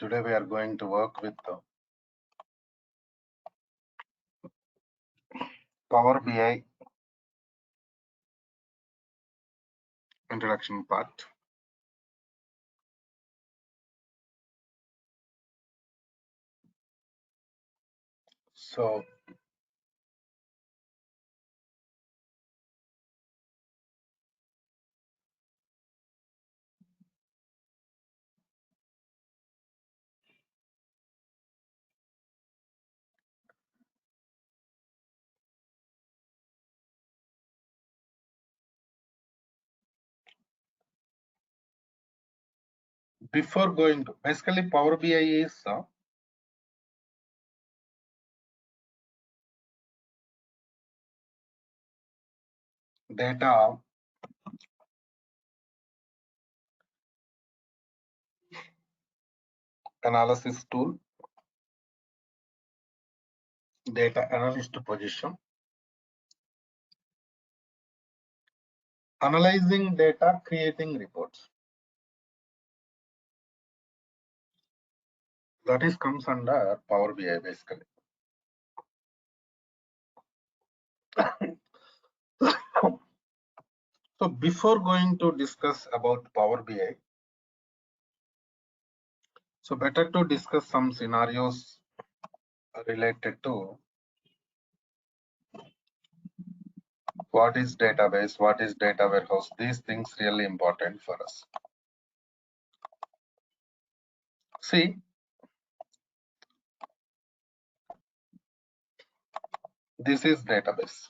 Today we are going to work with the Power BI introduction part. So before going to basically Power BI is data analysis tool, data analyst position, analyzing data, creating reports. That is comes under Power BI basically. So before going to discuss about Power BI, so better to discuss some scenarios related to what is database, what is data warehouse. These things really important for us. See, this is database.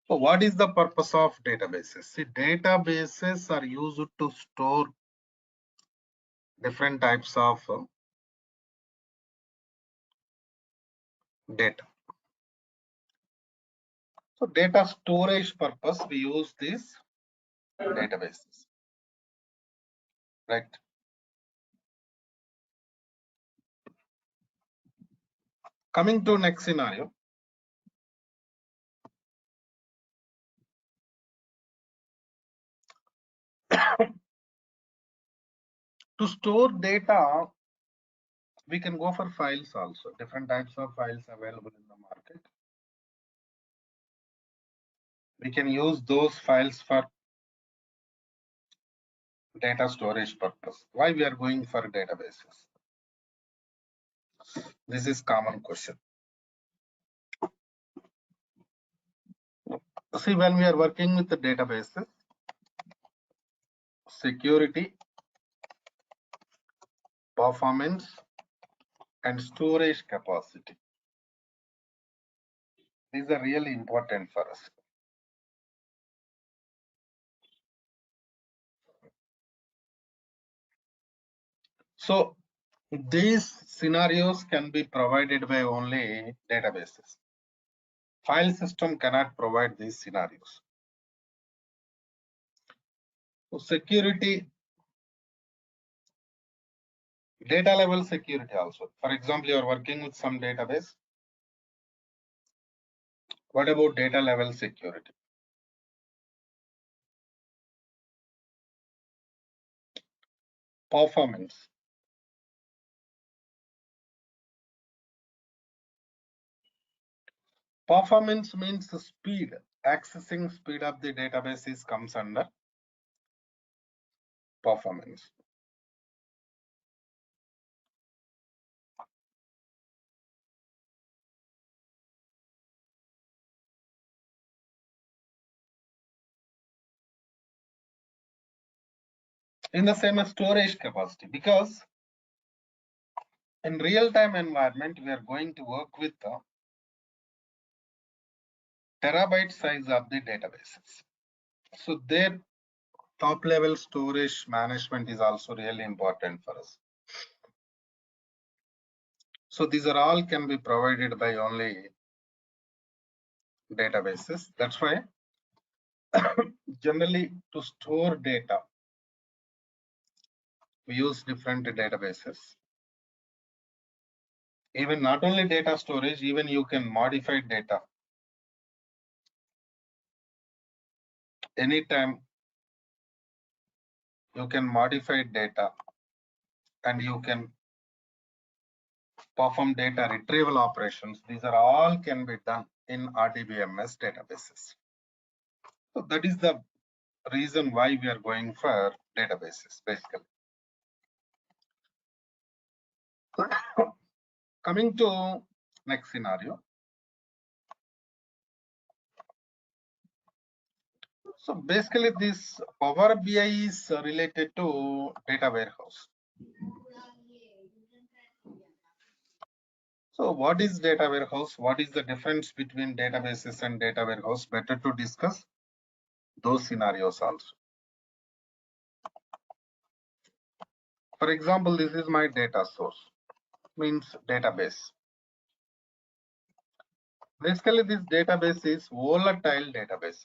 So what is the purpose of databases? See, databases are used to store different types of data. So data storage purpose, we use these databases, right? Coming to next scenario. To store data, we can go for files also. Different types of files available in the market. We can use those files for data storage purpose. Why we are going for databases? This is common question. See, when we are working with the databases, security, performance, and storage capacity. These are really important for us. So these scenarios can be provided by only databases. File system cannot provide these scenarios. So security, data level security also. For example, you are working with some database. What about data level security? Performance. Performance means the speed. Accessing speed of the databases comes under performance. In the same as storage capacity, because in real-time environment, we are going to work with the terabyte size of the databases. So their top level storage management is also really important for us. So these are all can be provided by only databases. That's why generally to store data, we use different databases. Even not only data storage, even you can modify data anytime you can modify data, and you can perform data retrieval operations. These are all can be done in RDBMS databases. So that is the reason why we are going for databases, basically. Coming to next scenario. So basically this Power BI is related to data warehouse. So what is data warehouse? What is the difference between databases and data warehouse? Better to discuss those scenarios also. For example, this is my data source, means database. Basically, this database is volatile database.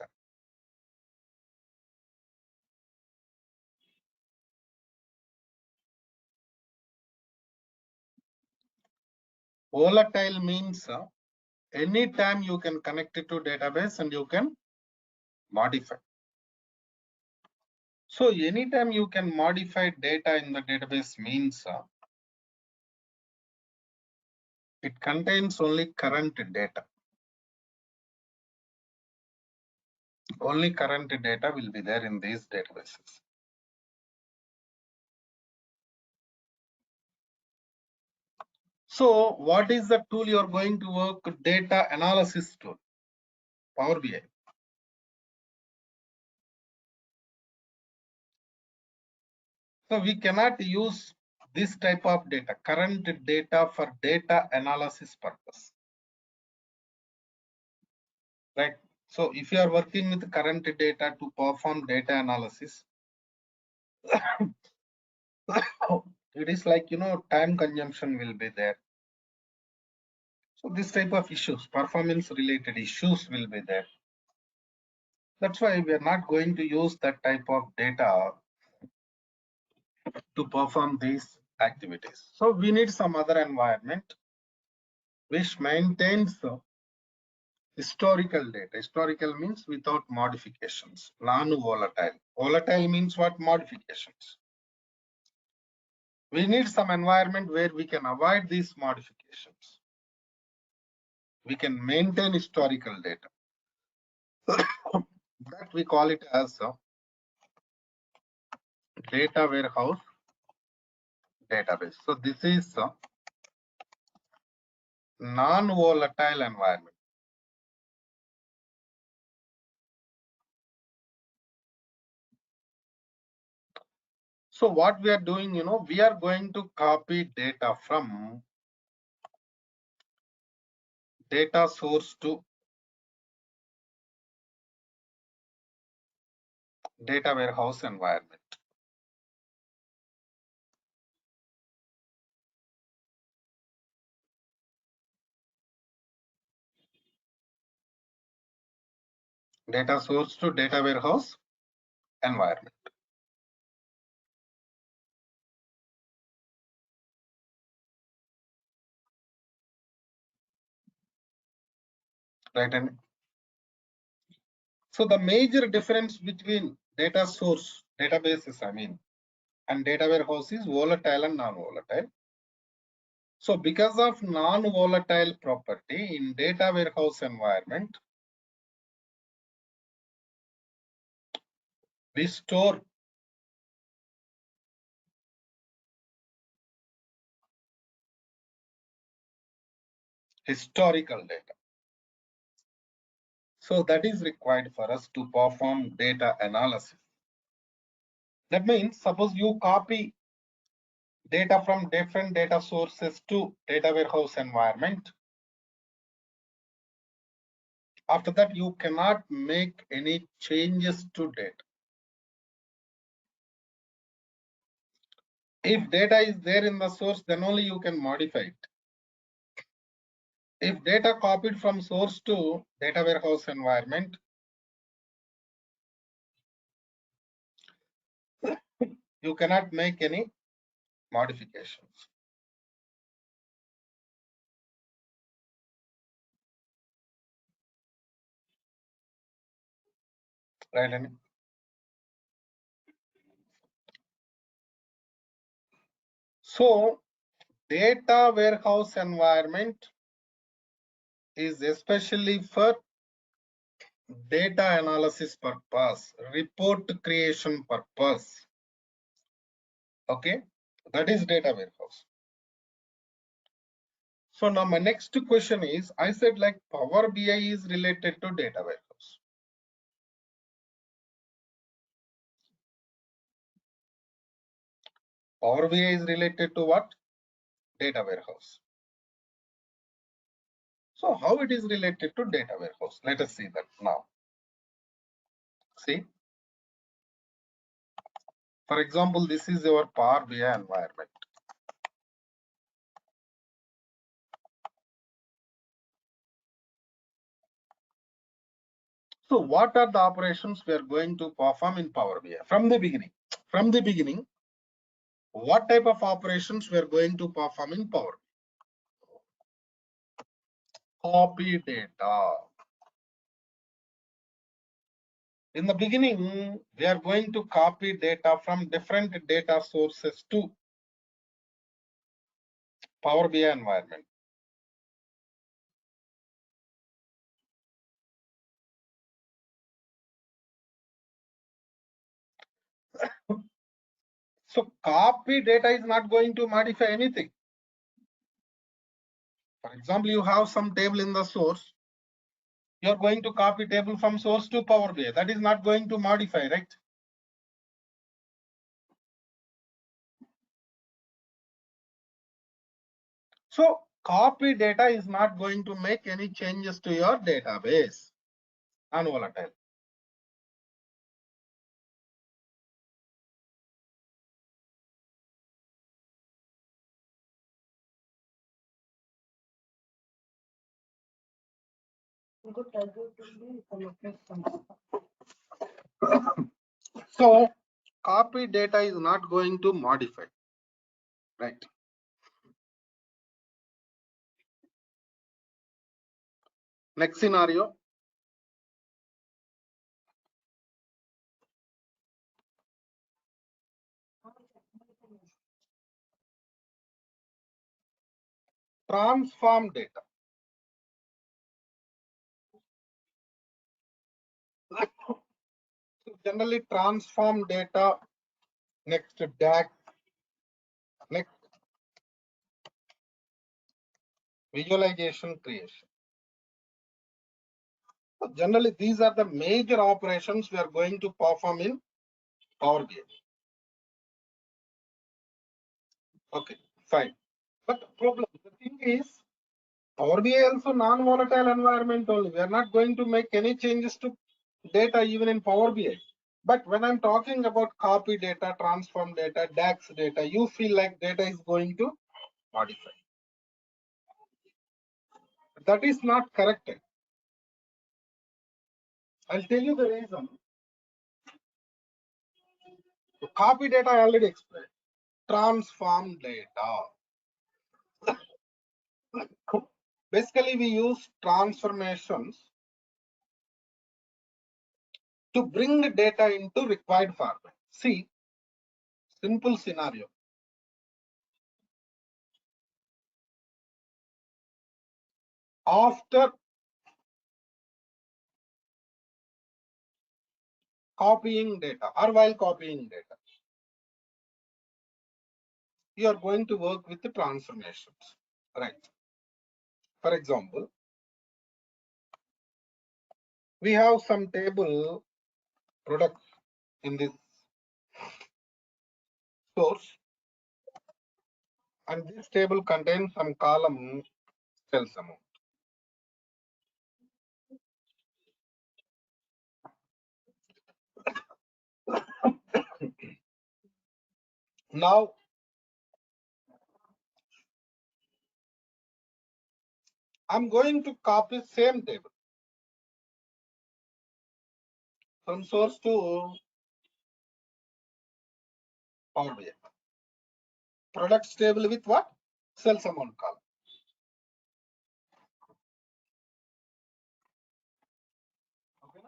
Volatile means anytime you can connect it to database and you can modify. So anytime you can modify data in the database means it contains only current data. Only current data will be there in these databases. So what is the tool you are going to work? Data analysis tool, Power BI. So we cannot use this type of data, current data, for data analysis purpose, right? So if you are working with current data to perform data analysis, it is like, time consumption will be there. So this type of issues, performance related issues will be there. That's why we are not going to use that type of data to perform these activities. So we need some other environment which maintains historical data. Historical means without modifications, non-volatile. Volatile means what? Modifications. We need some environment where we can avoid these modifications. We can maintain historical data. That we call it as a data warehouse database. So this is a non-volatile environment. So what we are doing, we are going to copy data from data source to data warehouse environment. Data source to data warehouse environment. Right. And so the major difference between data source databases, and data warehouse is volatile and non-volatile. So because of non-volatile property in data warehouse environment, we store historical data. So that is required for us to perform data analysis. That means suppose you copy data from different data sources to data warehouse environment. After that, you cannot make any changes to data. If data is there in the source, then only you can modify it. If data copied from source to data warehouse environment, you cannot make any modifications. Right? So data warehouse environment is especially for data analysis purpose, report creation purpose. Okay, that is data warehouse. So now my next question is, I said like Power BI is related to data warehouse. Power BI is related to what? Data warehouse. So how it is related to data warehouse? Let us see that now. See, for example, this is your Power BI environment. So what are the operations we are going to perform in Power BI from the beginning? From the beginning, what type of operations we are going to perform in Power BI? Copy data. In the beginning, we are going to copy data from different data sources to Power BI environment. So copy data is not going to modify anything. For example, you have some table in the source. You are going to copy table from source to Power BI. That is not going to modify, right? So copy data is not going to make any changes to your database on volatile. So copy data is not going to modify, right? Next scenario. Transform data. So generally transform data, next DAX, next visualization creation. So generally these are the major operations we are going to perform in Power BI. Okay, fine. But the thing is, Power BI also non-volatile environment only. We are not going to make any changes to data even in Power BI. But when I'm talking about copy data, transform data, DAX data, you feel like data is going to modify. That is not correct. I'll tell you the reason. So copy data I already explained. Transform data. Basically, we use transformations to bring data into required format. See, simple scenario. After copying data or while copying data, you are going to work with the transformations, right? For example, we have some table products in this source, and this table contains some column sales amount. Now, I'm going to copy same table from source to Power BI. Products table with what? Sales amount column. Okay.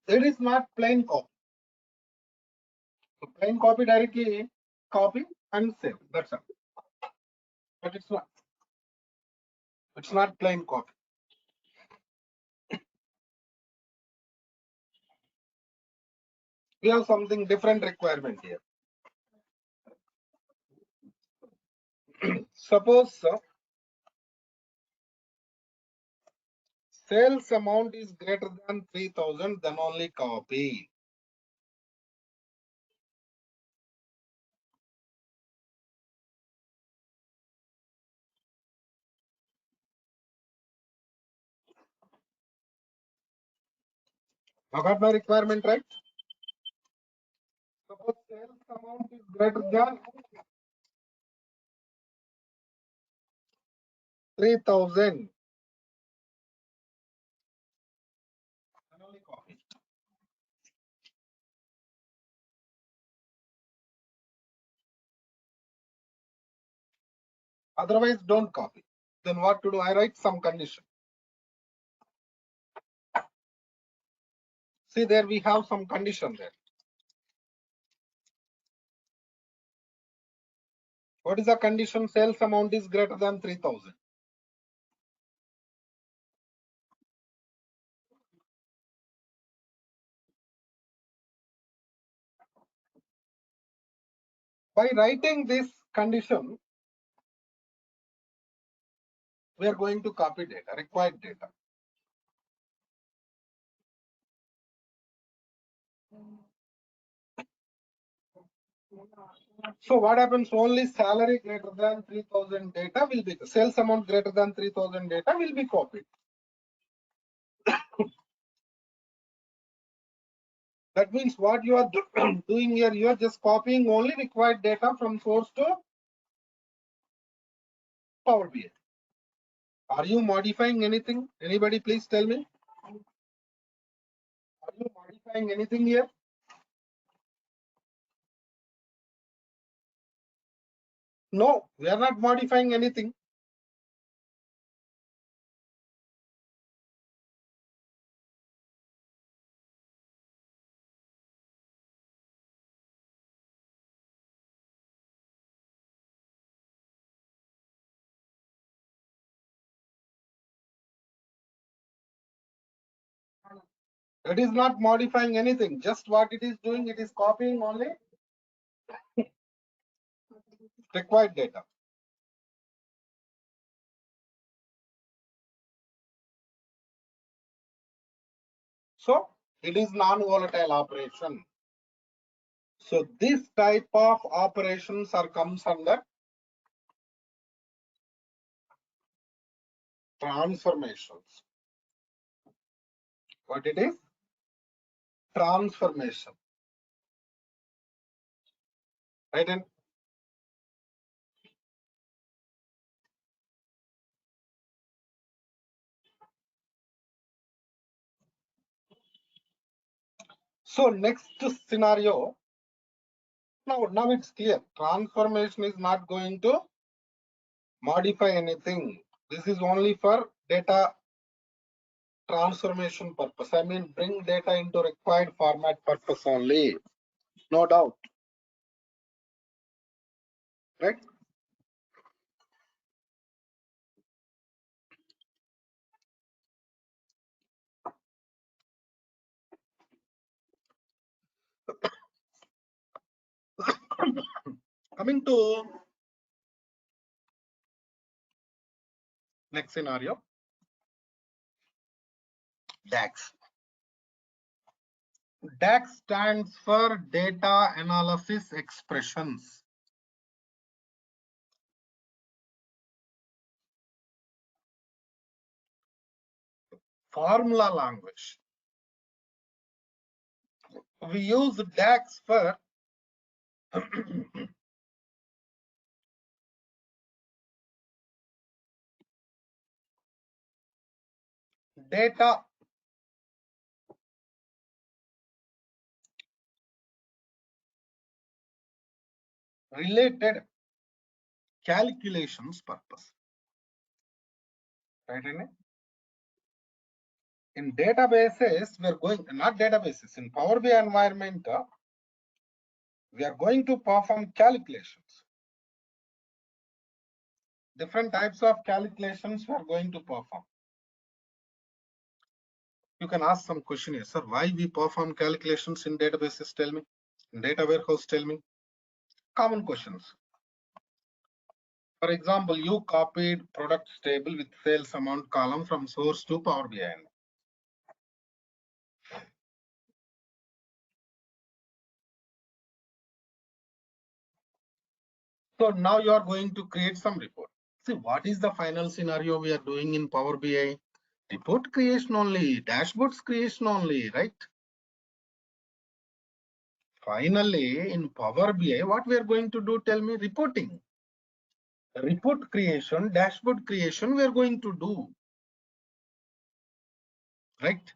It is not plain copy. So plain copy directly copy and save. That's it. But it's not. It's not plain copy. We have something different requirement here. Suppose sales amount is greater than 3,000, then only copy. I got my requirement right? Suppose sales amount is greater than 3,000, then only copy. Otherwise, don't copy. Then what to do? I write some condition. See, there we have some condition there. What is the condition? Sales amount is greater than 3,000. By writing this condition, we are going to copy data, required data. So what happens? Only salary greater than 3,000 data will be, sales amount greater than 3,000 data will be copied. That means what you are doing here, you are just copying only required data from source to Power BI. Are you modifying anything? Anybody please tell me? Are you modifying anything here? No, we are not modifying anything. It is not modifying anything. Just what it is doing, it is copying only required data. So it is non-volatile operation. So this type of operations are comes under transformations. What it is? Transformation. Right? And so next scenario. Now it's clear. Transformation is not going to modify anything. This is only for data transformation purpose. I mean, bring data into required format purpose only. No doubt. Right? Coming to next scenario, DAX. DAX stands for data analysis expressions. Formula language. We use DAX for data related calculations purpose. Right? In databases, we're going, not databases, in Power BI environment, we are going to perform calculations. Different types of calculations we are going to perform. You can ask some question here, sir, why we perform calculations in databases, tell me. In data warehouse, tell me. Common questions. For example, you copied products table with sales amount column from source to Power BI. So now you are going to create some report. See, what is the final scenario we are doing in Power BI? Report creation only, dashboards creation only, right? Finally, in Power BI, what we are going to do, tell me, reporting. Report creation, dashboard creation, we are going to do. Right?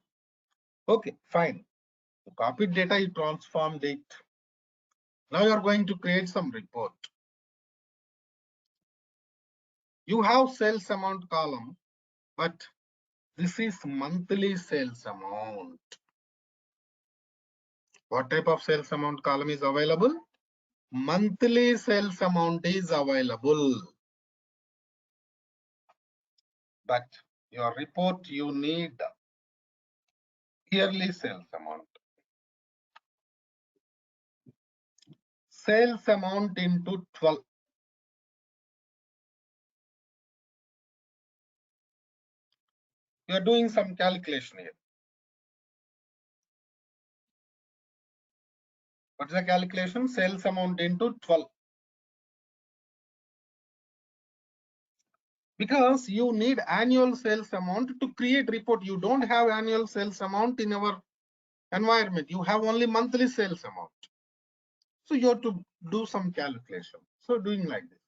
Okay, fine. You copied data, you transformed it. Now you are going to create some report. You have sales amount column, but this is monthly sales amount. What type of sales amount column is available? Monthly sales amount is available. But your report, you need yearly sales amount. Sales amount into 12. You are doing some calculation here. What's the calculation? Sales amount into 12. Because you need annual sales amount to create report. You don't have annual sales amount in our environment. You have only monthly sales amount. So you have to do some calculation. So doing like this.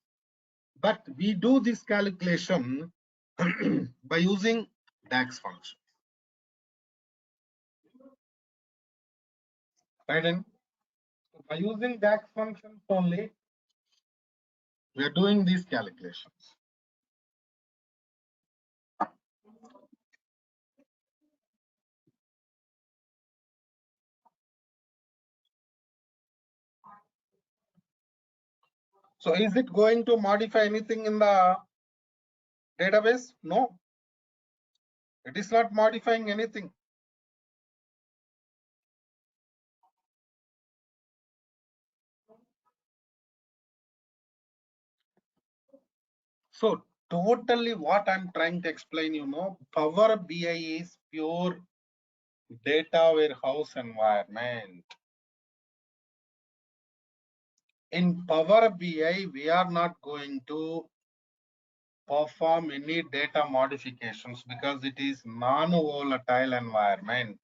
But we do this calculation by using DAX function. Right? And by using DAX functions only, we are doing these calculations. So is it going to modify anything in the database? No, it is not modifying anything. So totally what I'm trying to explain, Power BI is pure data warehouse environment. In Power BI, we are not going to perform any data modifications because it is non-volatile environment.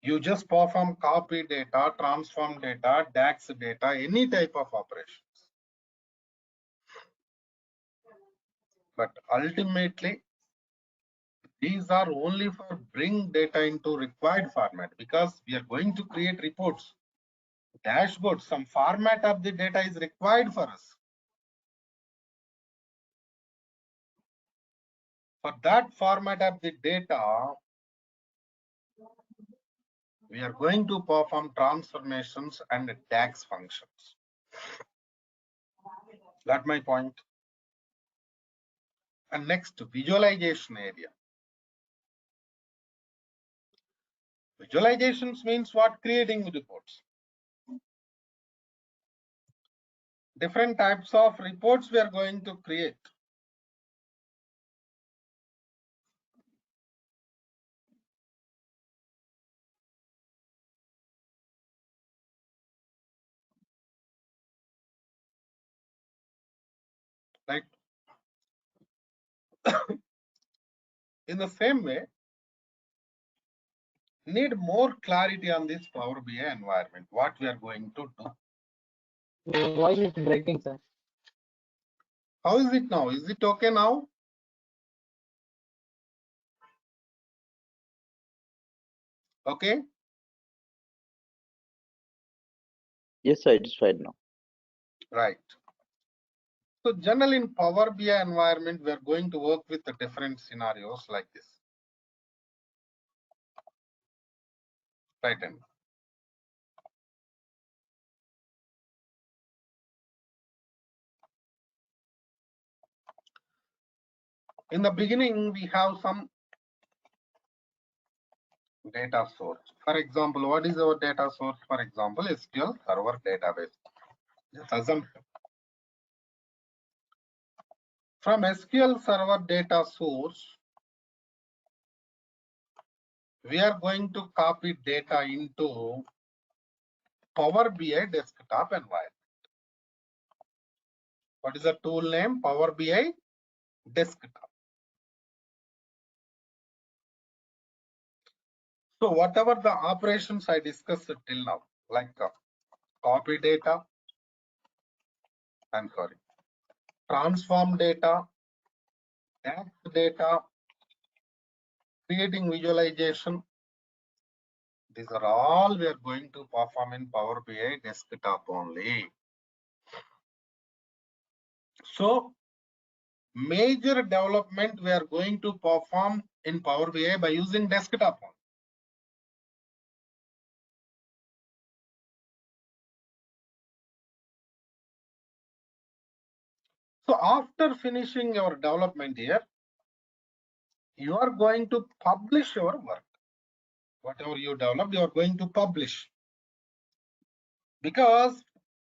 You just perform copy data, transform data, DAX data, any type of operations. But ultimately, these are only for bring data into required format because we are going to create reports, dashboards, some format of the data is required for us. For that format of the data, we are going to perform transformations and DAX functions. Got my point? And next, visualization area. Visualizations means what? Creating reports. Different types of reports we are going to create. Right? In the same way, need more clarity on this Power BI environment, what we are going to do. Your voice is breaking, sir. How is it now? Is it okay now? Okay. Yes, sir, it is fine now. Right. So generally in Power BI environment, we are going to work with the different scenarios like this. Right. And in the beginning, we have some data source. For example, what is our data source? For example, SQL Server database. Just assume from SQL Server data source, we are going to copy data into Power BI desktop environment. What is the tool name? Power BI desktop. So whatever the operations I discussed till now, like copy data, I'm sorry, transform data, add data, creating visualization, these are all we are going to perform in Power BI desktop only. So major development we are going to perform in Power BI by using desktop only. So after finishing your development here, you are going to publish your work. Whatever you developed, you are going to publish. Because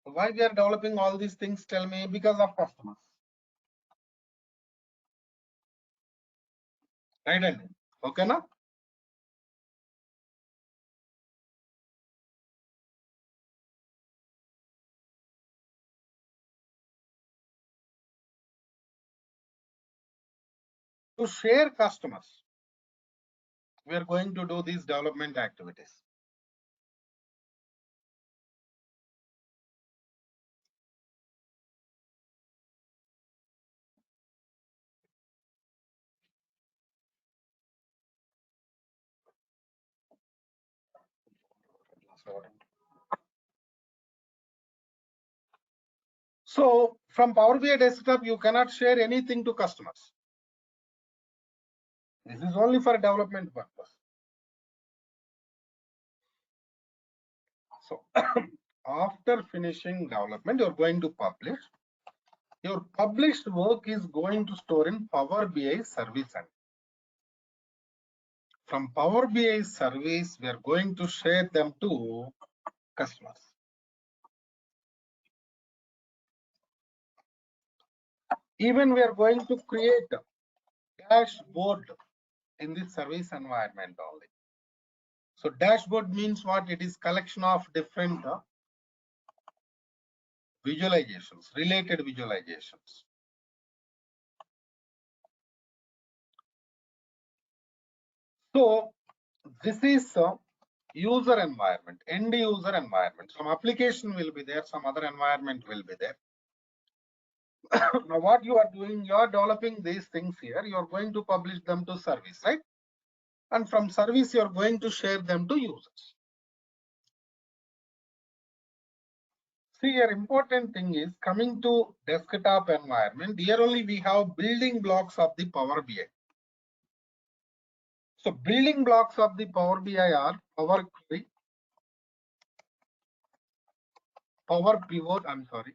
why we are developing all these things, tell me? Because of customers. Right? Okay, now? To share customers, we are going to do these development activities. So from Power BI desktop, you cannot share anything to customers. This is only for development purpose. So after finishing development, you're going to publish. Your published work is going to store in Power BI service. And from Power BI service, we are going to share them to customers. Even we are going to create a dashboard in this service environment only. So dashboard means what? It is collection of different visualizations, related visualizations. So this is a user environment, end user environment. Some application will be there, some other environment will be there. Now what you are doing, you are developing these things here, you are going to publish them to service, right? And from service, you are going to share them to users. See, here important thing is coming to desktop environment. Here only we have building blocks of the Power BI. So building blocks of the Power BI are Power Query, Power Pivot, I'm sorry,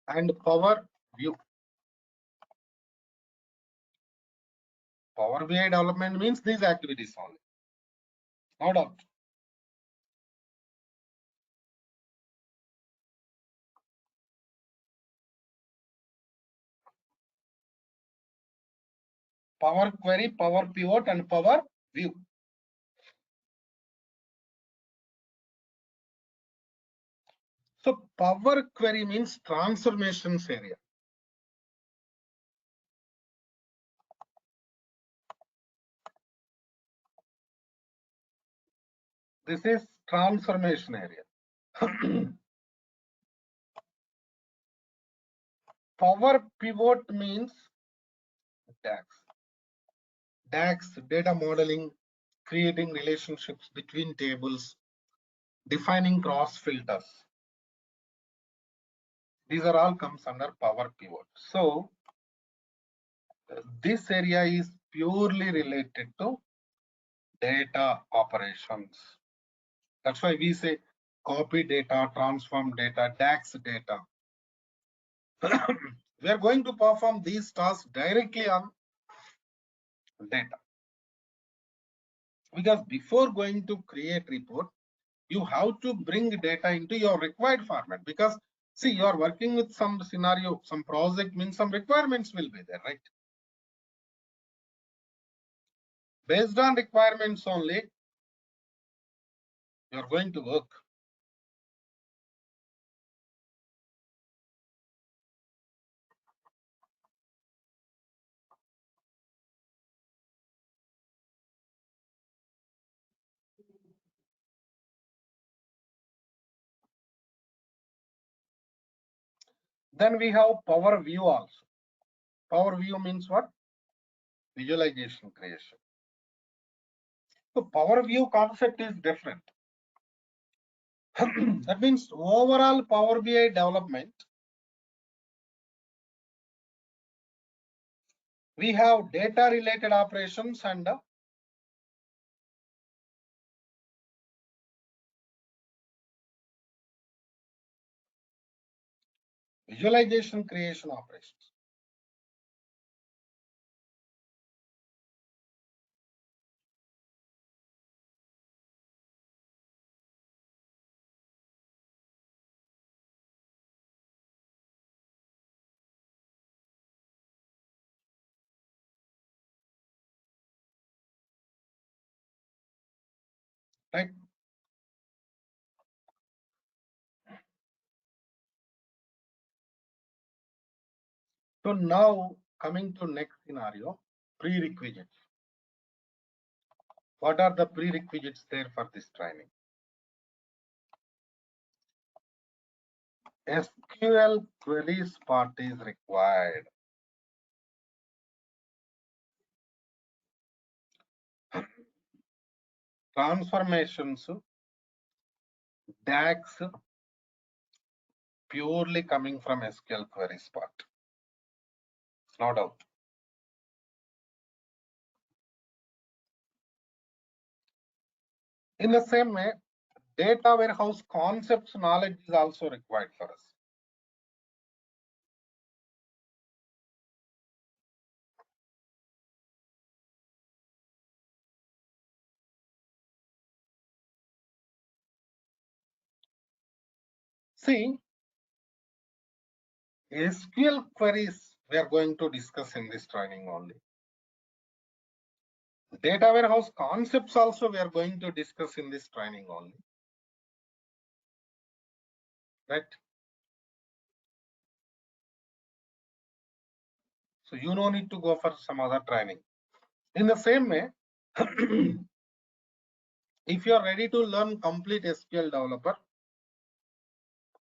and Power View. Power BI development means these activities only. No doubt. Power Query, Power Pivot, and Power View. So Power Query means transformations area. This is transformation area. Power Pivot means DAX. DAX, data modeling, creating relationships between tables, defining cross filters. These are all comes under power pivot. So this area is purely related to data operations. That's why we say copy data, transform data, DAX data. We are going to perform these tasks directly on data. Because before going to create report, you have to bring data into your required format. Because see, you are working with some scenario, some project means some requirements will be there, right? Based on requirements only, you are going to work. Then we have Power View also. Power View means what? Visualization creation. So Power View concept is different. That means overall Power BI development, we have data related operations and visualization creation operations. Right. So now coming to next scenario, prerequisites. What are the prerequisites there for this training? SQL queries part is required. Transformations, DAX, purely coming from SQL queries part. No doubt. In the same way, data warehouse concepts knowledge is also required for us. See, SQL queries we are going to discuss in this training only. Data warehouse concepts also we are going to discuss in this training only. Right? So you no need to go for some other training. In the same way, if you are ready to learn complete SQL developer,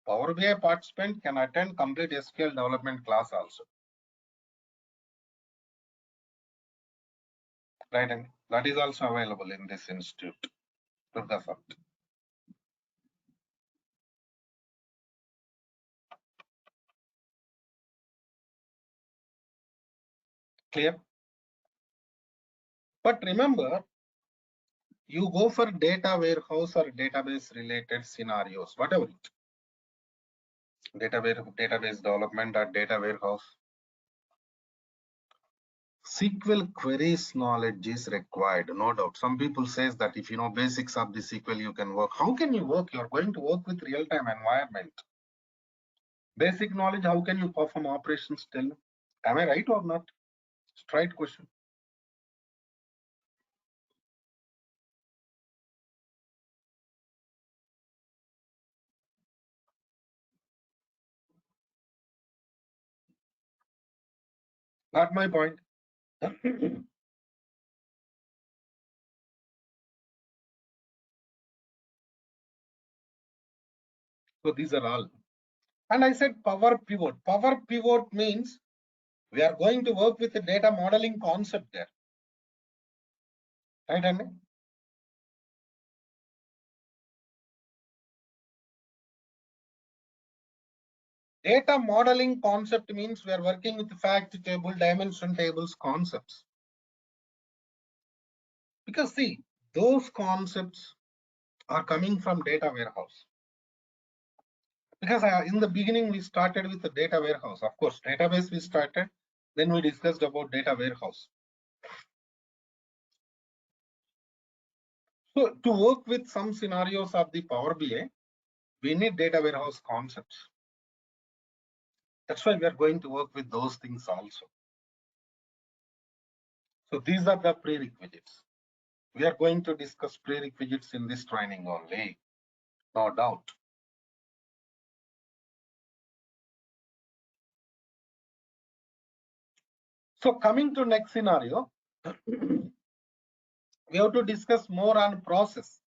Power BI participant can attend complete SQL development class also. Right, and that is also available in this institute, Durga Sir. Clear? But remember, you go for data warehouse or database related scenarios, whatever it. Database development or data warehouse. SQL queries knowledge is required, no doubt. Some people says that if you know basics of the SQL, you can work. How can you work? You're going to work with real-time environment. Basic knowledge, how can you perform operations still? Am I right or not? Straight question. Not my point. So these are all. And I said power pivot. Power pivot means we are going to work with the data modeling concept there. Right, Andy? Data modeling concept means we are working with fact table, dimension tables concepts. Because see, those concepts are coming from data warehouse. Because in the beginning, we started with the data warehouse. Of course, database we started, then we discussed about data warehouse. So to work with some scenarios of the Power BI, we need data warehouse concepts. That's why we are going to work with those things also. So these are the prerequisites. We are going to discuss prerequisites in this training only, no doubt. So coming to next scenario, we have to discuss more on process.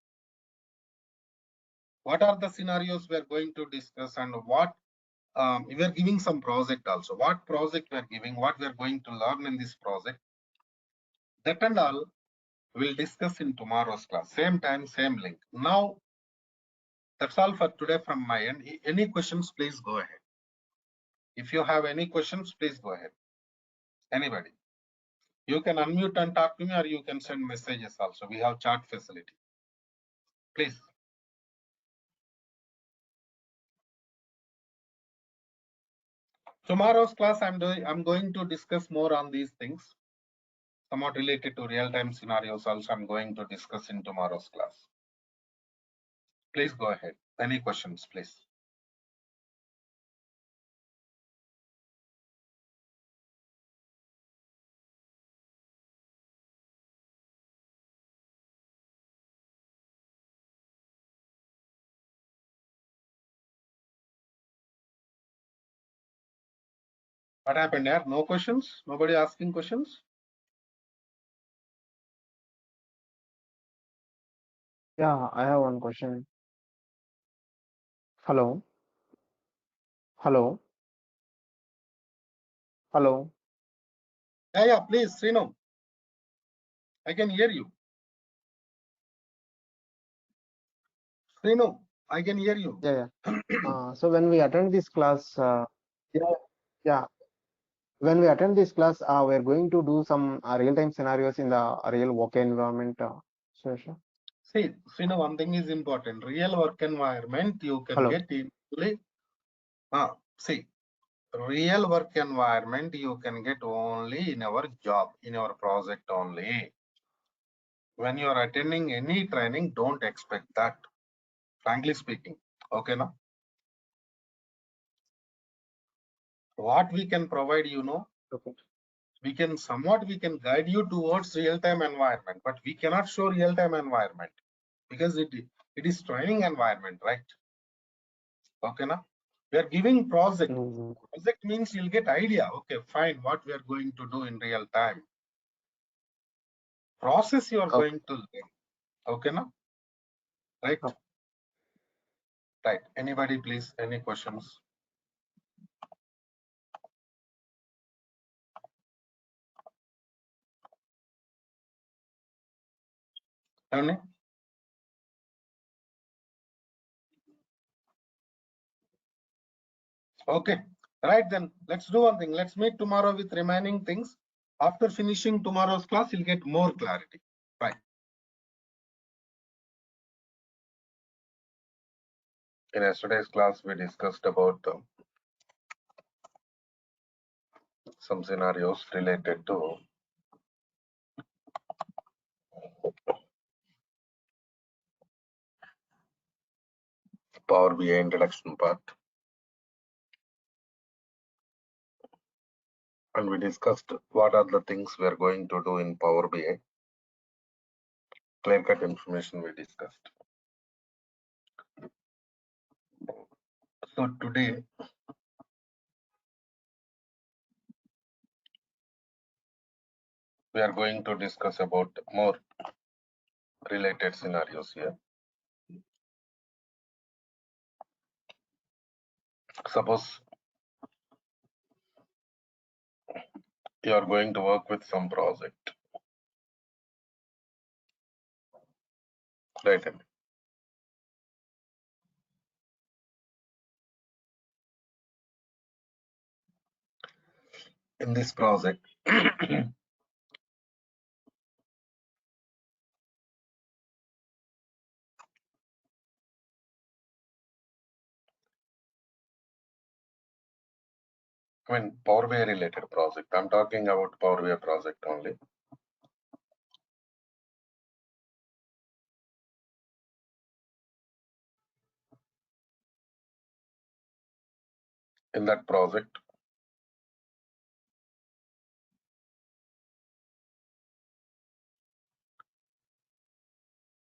What are the scenarios we are going to discuss, and what we are giving some project also. What project we are giving, what we are going to learn in this project, that and all we'll discuss in tomorrow's class. Same time, same link. Now, that's all for today from my end. Any questions, please go ahead. If you have any questions, please go ahead. Anybody? You can unmute and talk to me, or you can send messages also. We have chat facility. Please. Tomorrow's class, I'm going to discuss more on these things, somewhat related to real-time scenarios also. I'm going to discuss in tomorrow's class. Please go ahead. Any questions, please? What happened there? No questions? Nobody asking questions? Yeah, I have one question. Hello, hello, hello. Yeah, please, Srinu. I can hear you. Srinu, I can hear you. Yeah, yeah. So when we attend this class, yeah, yeah. When we attend this class, we're going to do some real-time scenarios in the real work environment. Suresh. See, Srinu, one thing is important. Real work environment you can Hello. get easily. See, real work environment you can get only in our job, in our project only. When you are attending any training, don't expect that, frankly speaking. Okay, now what we can provide, Okay. we can guide you towards real-time environment, but we cannot show real-time environment because it is training environment, right? Okay, now we are giving project. Mhm. Project means you'll get idea. Okay, fine, what we are going to do in real time. Process you are Okay. going to learn. Okay, now right? Okay. Right. Anybody, please? Any questions? Any? Okay. Right then. Let's do one thing. Let's meet tomorrow with remaining things. After finishing tomorrow's class, you'll get more clarity. Right. In yesterday's class, we discussed about some scenarios related to Power BI introduction part. And we discussed what are the things we are going to do in Power BI. Clear-cut information we discussed. So today, we are going to discuss about more related scenarios here. Suppose you are going to work with some project, right? in this project. I mean, Power BI related project. I'm talking about Power BI project only. In that project,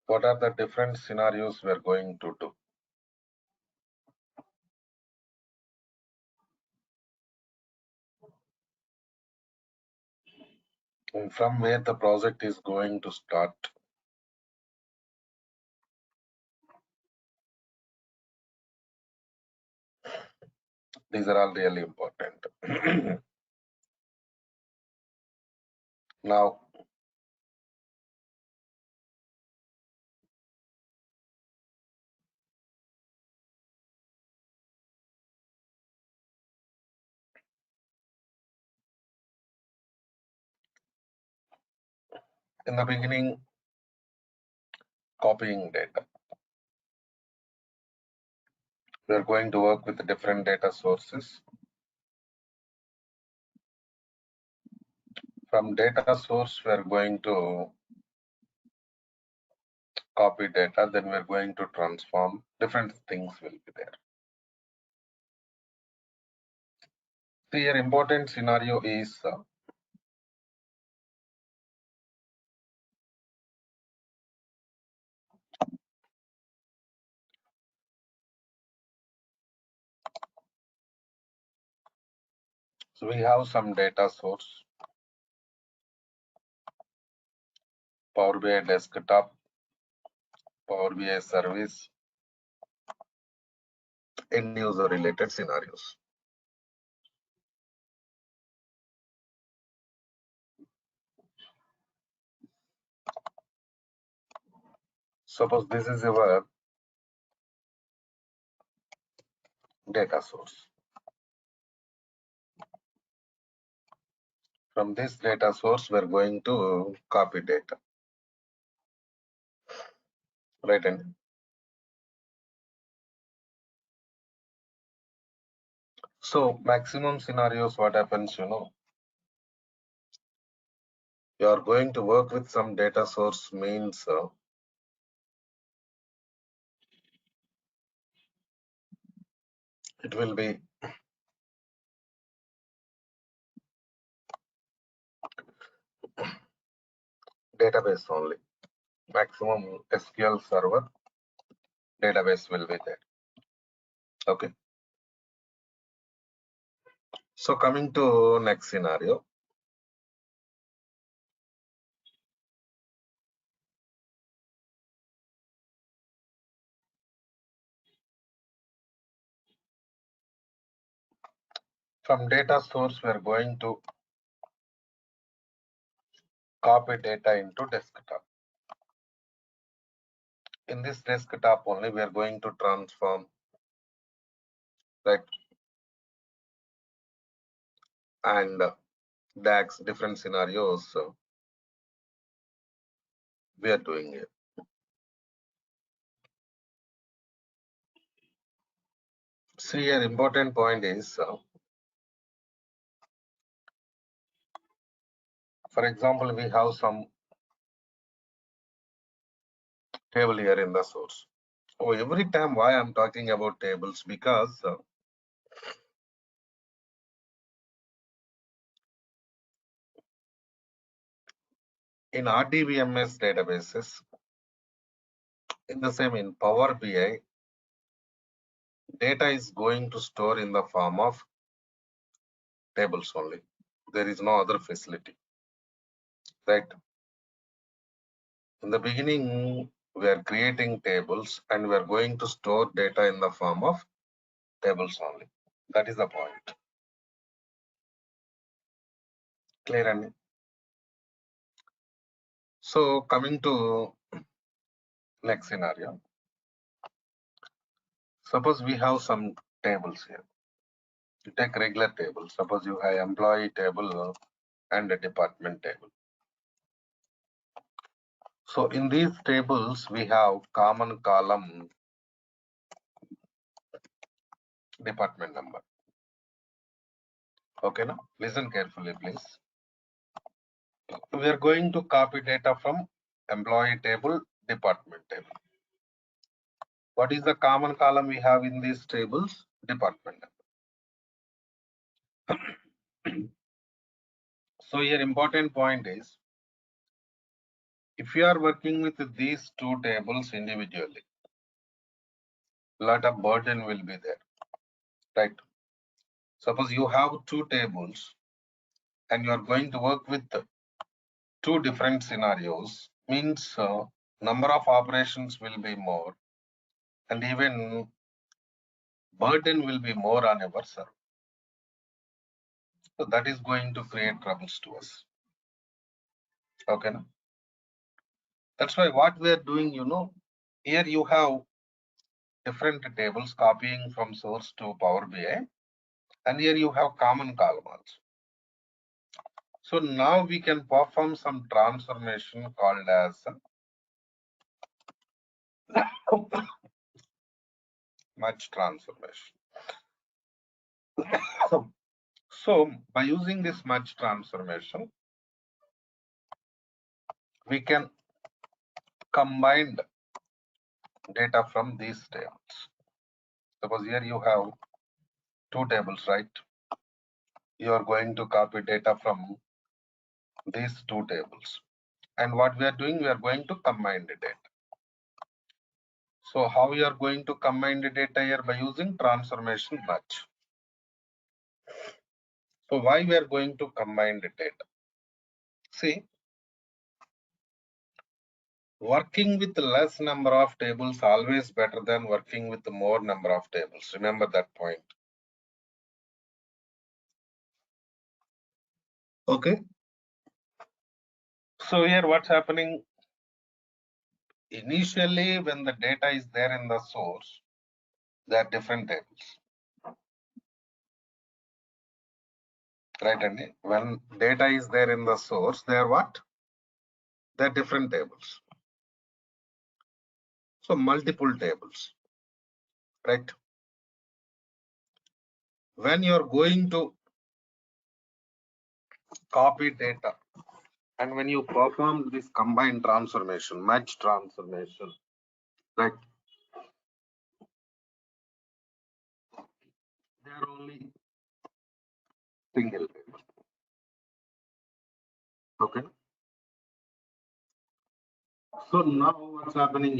what are the different scenarios we're going to do? And from where the project is going to start. These are all really important. Now, in the beginning, copying data. We're going to work with different data sources. From data source, we're going to copy data, then we're going to transform. Different things will be there. The here important scenario is so we have some data source, Power BI desktop, Power BI service, end user related scenarios. Suppose this is your data source. From this data source, we're going to copy data, right? And so maximum scenarios, what happens, you are going to work with some data source means it will be database only. Maximum SQL server database will be there. Okay. So coming to next scenario. From data source, we are going to copy data into desktop. In this desktop only, we are going to transform, right? And DAX, different scenarios we are doing it. See, an important point is, for example, we have some table here in the source. So every time why I'm talking about tables, because in RDBMS databases, in the same in Power BI, data is going to store in the form of tables only. There is no other facility, right? In the beginning, we are creating tables and we are going to store data in the form of tables only. That is the point. Clear? And so coming to next scenario. Suppose we have some tables here. You take regular table. Suppose you have employee table and a department table. So in these tables, we have common column department number. Okay, now listen carefully, please. We are going to copy data from employee table, department table. What is the common column we have in these tables? Department number. So here important point is, if you are working with these two tables individually, lot of burden will be there, right? Suppose you have two tables and you are going to work with two different scenarios, means number of operations will be more and even burden will be more on our server. So that is going to create troubles to us. Okay. No? That's why what we are doing, here you have different tables copying from source to Power BI, and here you have common column also. So now we can perform some transformation called as merge transformation. So by using this merge transformation, we can combine data from these tables. Suppose here you have two tables, right? You are going to copy data from these two tables. And what we are doing, we are going to combine the data. So how we are going to combine the data here? By using transformation merge. So why we are going to combine the data? See, working with less number of tables always better than working with more number of tables. Remember that point. Okay. So here what's happening? Initially, when the data is there in the source, there are different tables. Right, Andy? When data is there in the source, they are what? They are different tables. So multiple tables. Right? When you're going to copy data and when you perform this combined transformation, merge transformation, right? They are only single table. Okay. So now what's happening,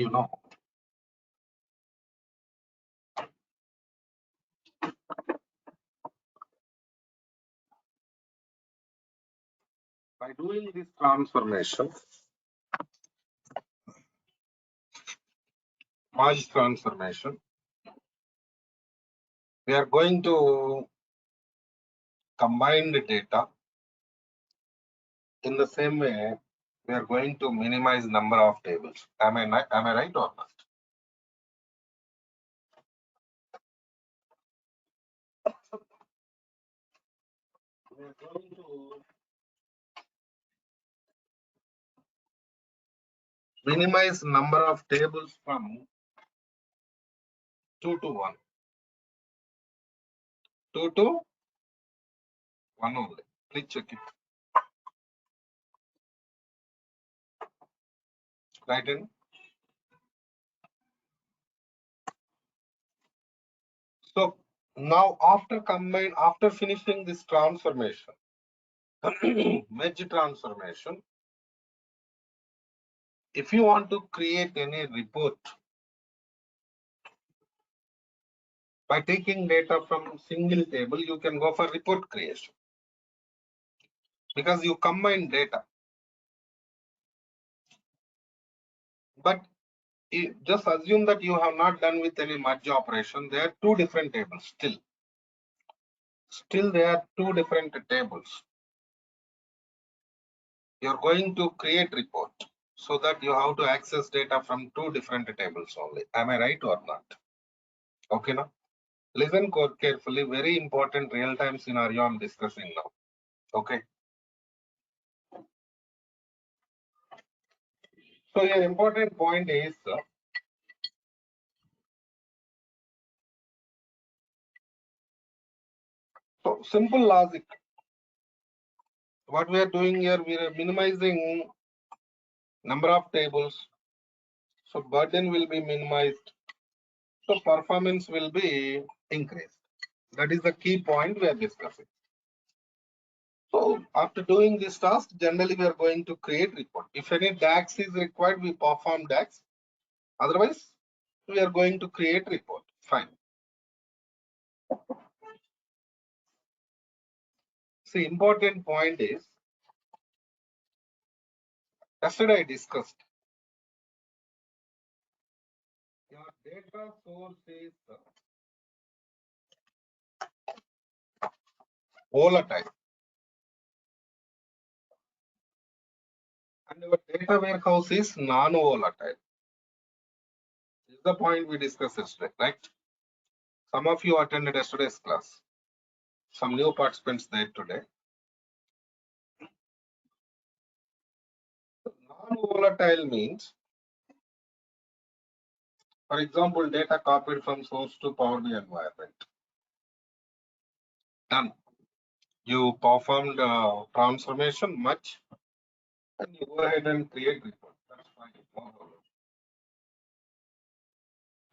by doing this transformation, merge transformation, we are going to combine the data. In the same way, we are going to minimize number of tables. Am I right or not? We are going to minimize number of tables from 2 to 1. 2 to 1 only. Please check it. Right in. So now after finishing this transformation, merge transformation, if you want to create any report by taking data from single table, you can go for report creation because you combine data. But just assume that you have not done with any merge operation. There are two different tables still. Still there are two different tables. You're going to create report so that you have to access data from two different tables only. Am I right or not? Okay, now. Listen carefully. Very important real-time scenario I'm discussing now. Okay. So an important point is so simple logic. What we are doing here, we are minimizing number of tables. So burden will be minimized. So performance will be increased. That is the key point we are discussing. So after doing this task, generally we are going to create report. If any DAX is required, we perform DAX. Otherwise, we are going to create report. Fine. See, important point is, yesterday I discussed, your data source is volatile and our data warehouse is non-volatile. This is the point we discussed yesterday, right? Some of you attended yesterday's class. Some new participants there today. Non-volatile means, for example, data copied from source to Power BI environment. Done. You performed transformation much, and you go ahead and create report. That's fine. No problem.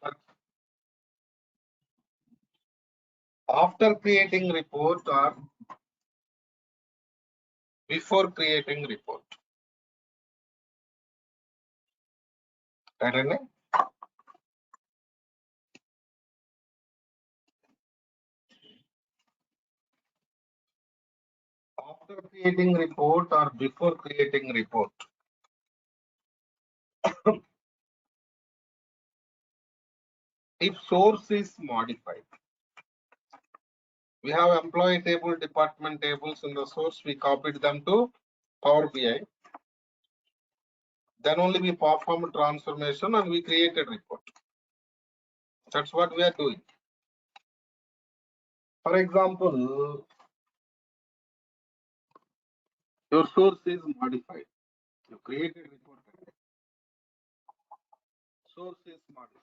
But after creating report or before creating report, right? Anand? After creating report or before creating report, if source is modified, we have employee table, department tables in the source, we copied them to Power BI. Then only we perform a transformation and we created report. That's what we are doing. For example, your source is modified. You created report. Source is modified.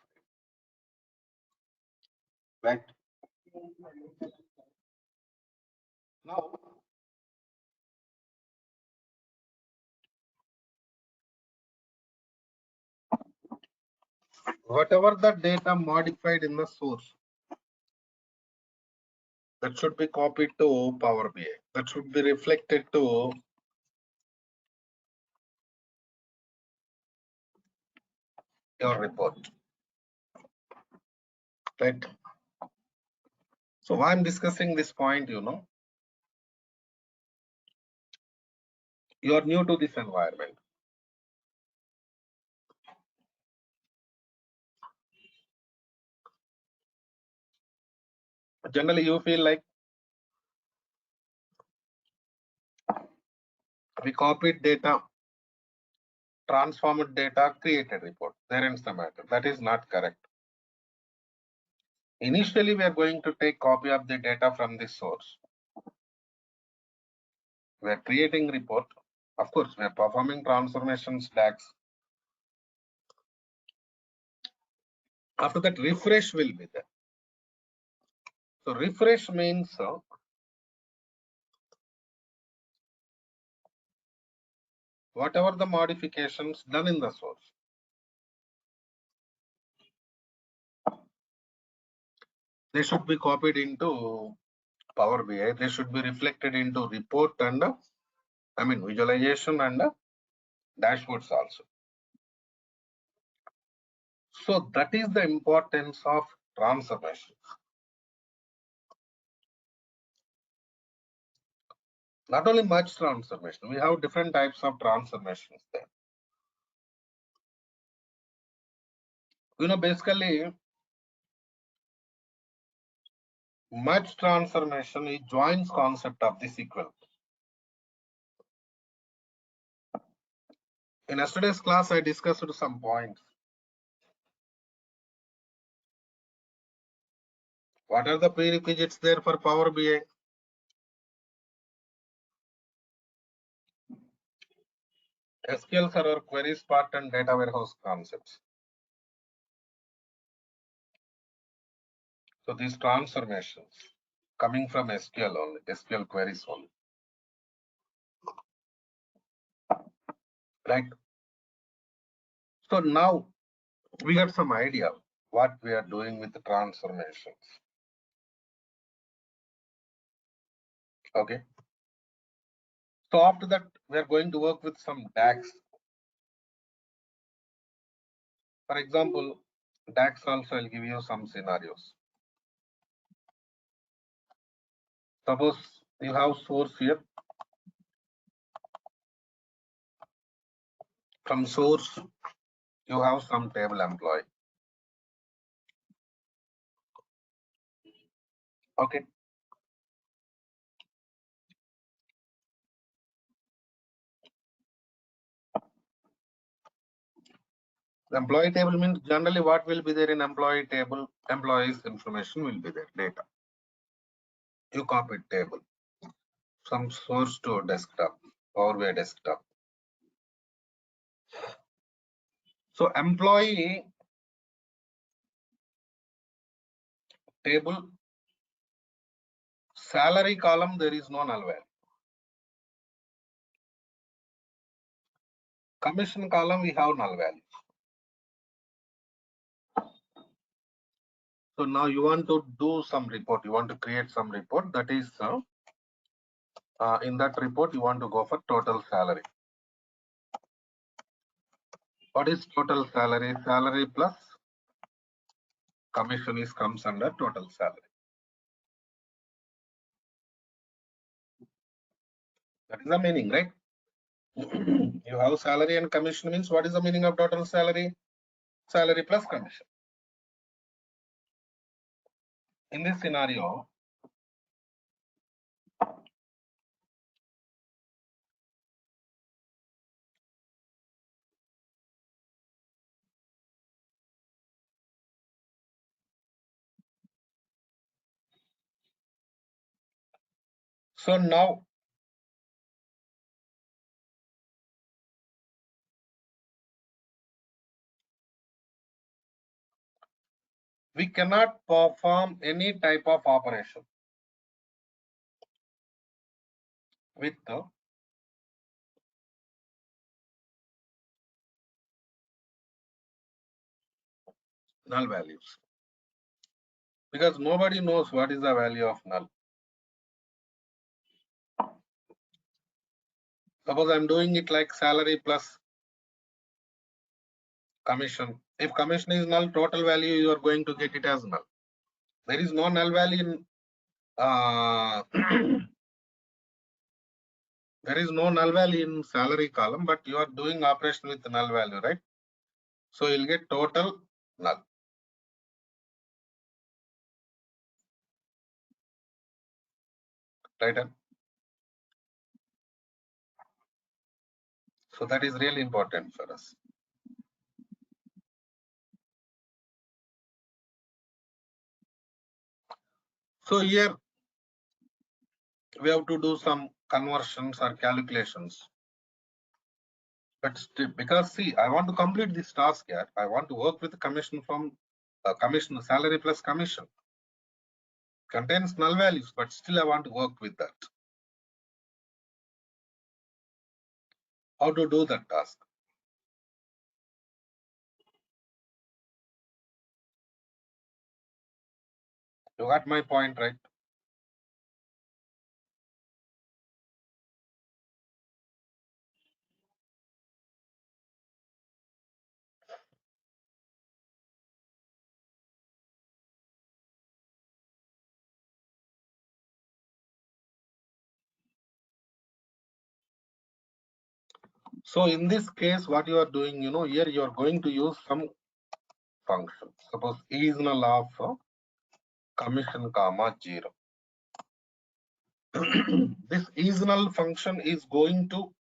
Right. Now, whatever the data modified in the source, that should be copied to Power BI. That should be reflected to your report. Right. So why I'm discussing this point, you are new to this environment. Generally, you feel like we copied data, transformed data, created report. There ends the matter. That is not correct. Initially, we are going to take copy of the data from this source. We are creating report. Of course, we are performing transformations, DAX. After that, refresh will be there. So refresh means whatever the modifications done in the source, they should be copied into Power BI. They should be reflected into report and visualization and dashboards also. So that is the importance of transformation. Not only much transformation, we have different types of transformations there. Basically, much transformation is joins concept of the SQL. In yesterday's class, I discussed some points. What are the prerequisites there for Power BI? SQL Server queries part and data warehouse concepts. So these transformations coming from SQL only, SQL queries only, right? So now we got some idea what we are doing with the transformations. Okay. So after that, we are going to work with some DAX. For example, DAX also I'll give you some scenarios. Suppose you have source here. From source, you have some table employee. Okay. The employee table means generally what will be there in employee table, employees information will be there, data. You copy table from source to desktop, Power BI desktop. So employee table, salary column, there is no null value. Commission column, we have null value. So now you want to do some report, you want to create some report, that is in that report you want to go for total salary. What is total salary? Salary plus commission is comes under total salary. That is the meaning, right? You have salary and commission means what is the meaning of total salary? Salary plus commission. In this scenario, so now we cannot perform any type of operation with the null values because nobody knows what is the value of null. Suppose I'm doing it like salary plus commission. If commission is null, total value you are going to get it as null. There is no null value in there is no null value in salary column, but you are doing operation with null value, right? So you'll get total null. Right? So that is really important for us. So here we have to do some conversions or calculations. But still, because see, I want to complete this task here. I want to work with the commission from commission salary plus commission. Contains null values, but still I want to work with that. How to do that task? You got my point, right? So in this case, what you are doing, here you are going to use some function. Suppose is null of commission comma 0. This is null function is going to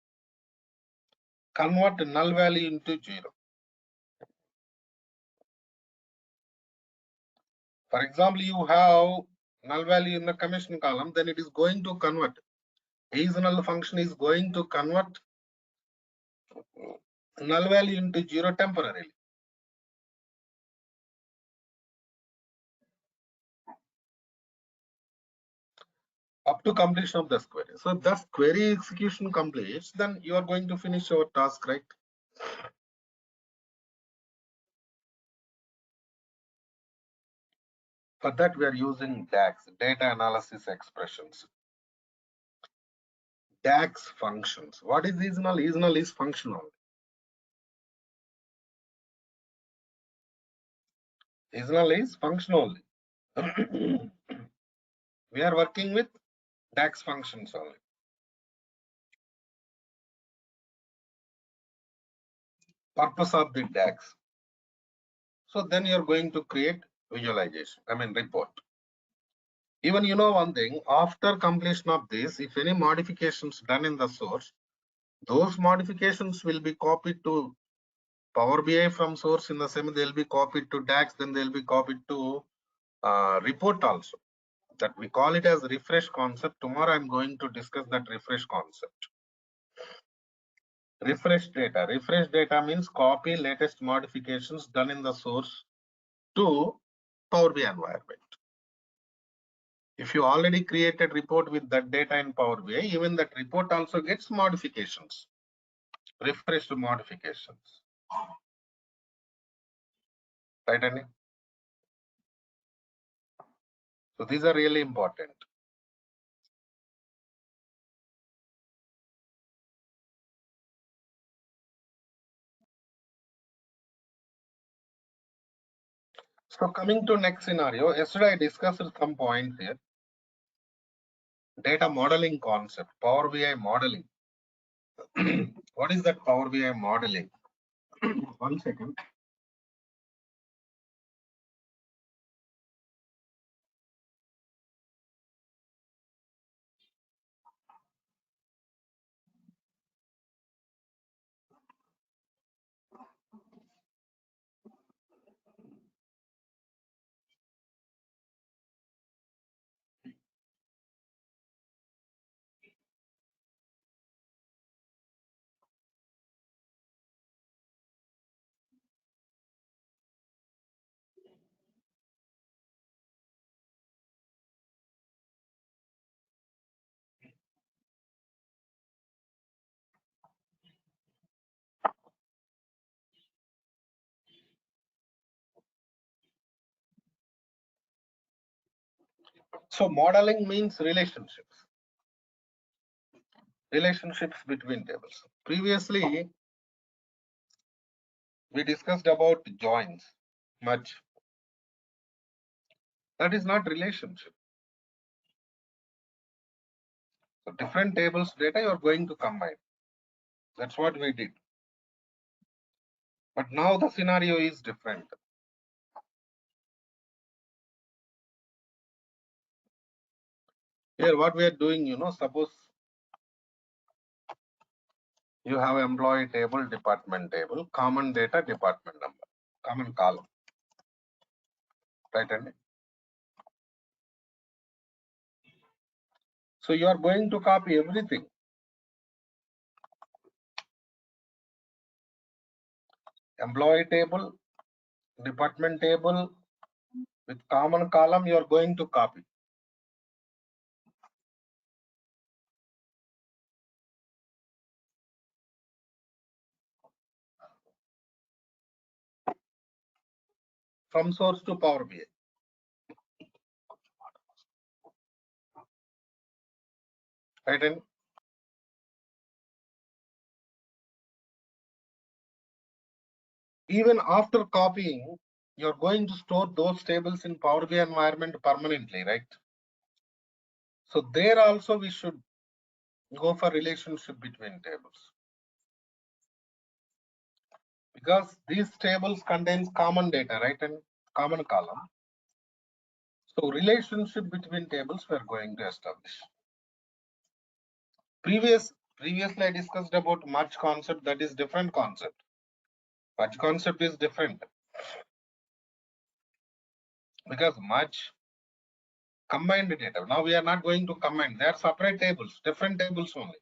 convert null value into 0. For example, you have null value in the commission column, then it is going to convert. Is null function is going to convert null value into 0 temporarily. Up to completion of this query. So thus query execution completes, then you are going to finish your task, right? For that we are using DAX, data analysis expressions. DAX functions. What is is null? Is null is functional. Is null is functional. We are working with DAX functions only. Purpose of the DAX. So then you're going to create visualization, report. Even you know one thing, after completion of this, if any modifications done in the source, those modifications will be copied to Power BI from source. In the same, they'll be copied to DAX, then they'll be copied to report also. That we call it as refresh concept. Tomorrow I'm going to discuss that refresh concept. Refresh data. Refresh data means copy latest modifications done in the source to Power BI environment. If you already created report with that data in Power BI, even that report also gets modifications, refreshed modifications. Right, Andy? So these are really important. So coming to next scenario, yesterday I discussed some points here. Data modeling concept, Power BI modeling. What is that Power BI modeling? 1 second. So modeling means relationships. Relationships between tables. Previously, we discussed about joins, merge. That is not relationship. So different tables data you are going to combine. That's what we did. But now the scenario is different. Here what we are doing, suppose you have employee table, department table, common data, department number, common column. Right, Andy? So you are going to copy everything. Employee table, department table with common column, you are going to copy. From source to Power BI. Right, Andy? Even after copying, you're going to store those tables in Power BI environment permanently, right? So there also we should go for relationship between tables. Because these tables contains common data, right? And common column. So relationship between tables we are going to establish. Previously I discussed about merge concept, that is different concept. Merge concept is different. because much combined data. Now we are not going to combine. They are separate tables, different tables only.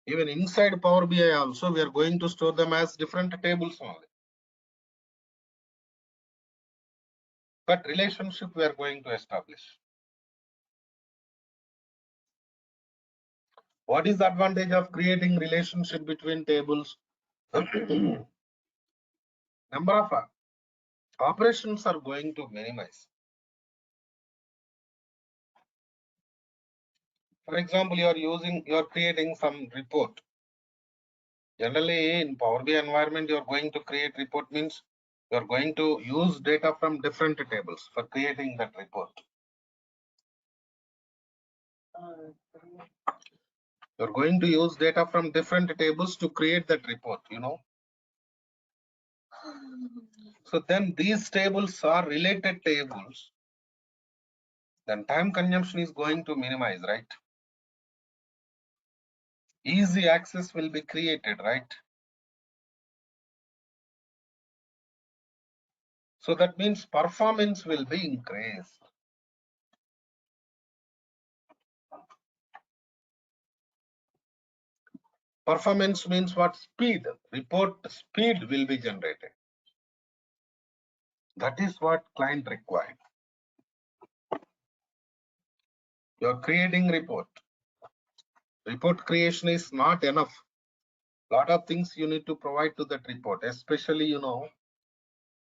Even inside Power BI also, we are going to store them as different tables only. But relationship we are going to establish. What is the advantage of creating relationship between tables? Number of operations are going to minimize. For example, you are creating some report. Generally, in Power BI environment, you are going to create report means you are going to use data from different tables for creating that report. You're going to use data from different tables to create that report, you know. So then these tables are related tables. Then time consumption is going to minimize, right? Easy access will be created, right? So that means performance will be increased. Performance means what? Speed. Report speed will be generated. That is what client required. You're creating report. Report creation is not enough. Lot of things you need to provide to that report, especially, you know,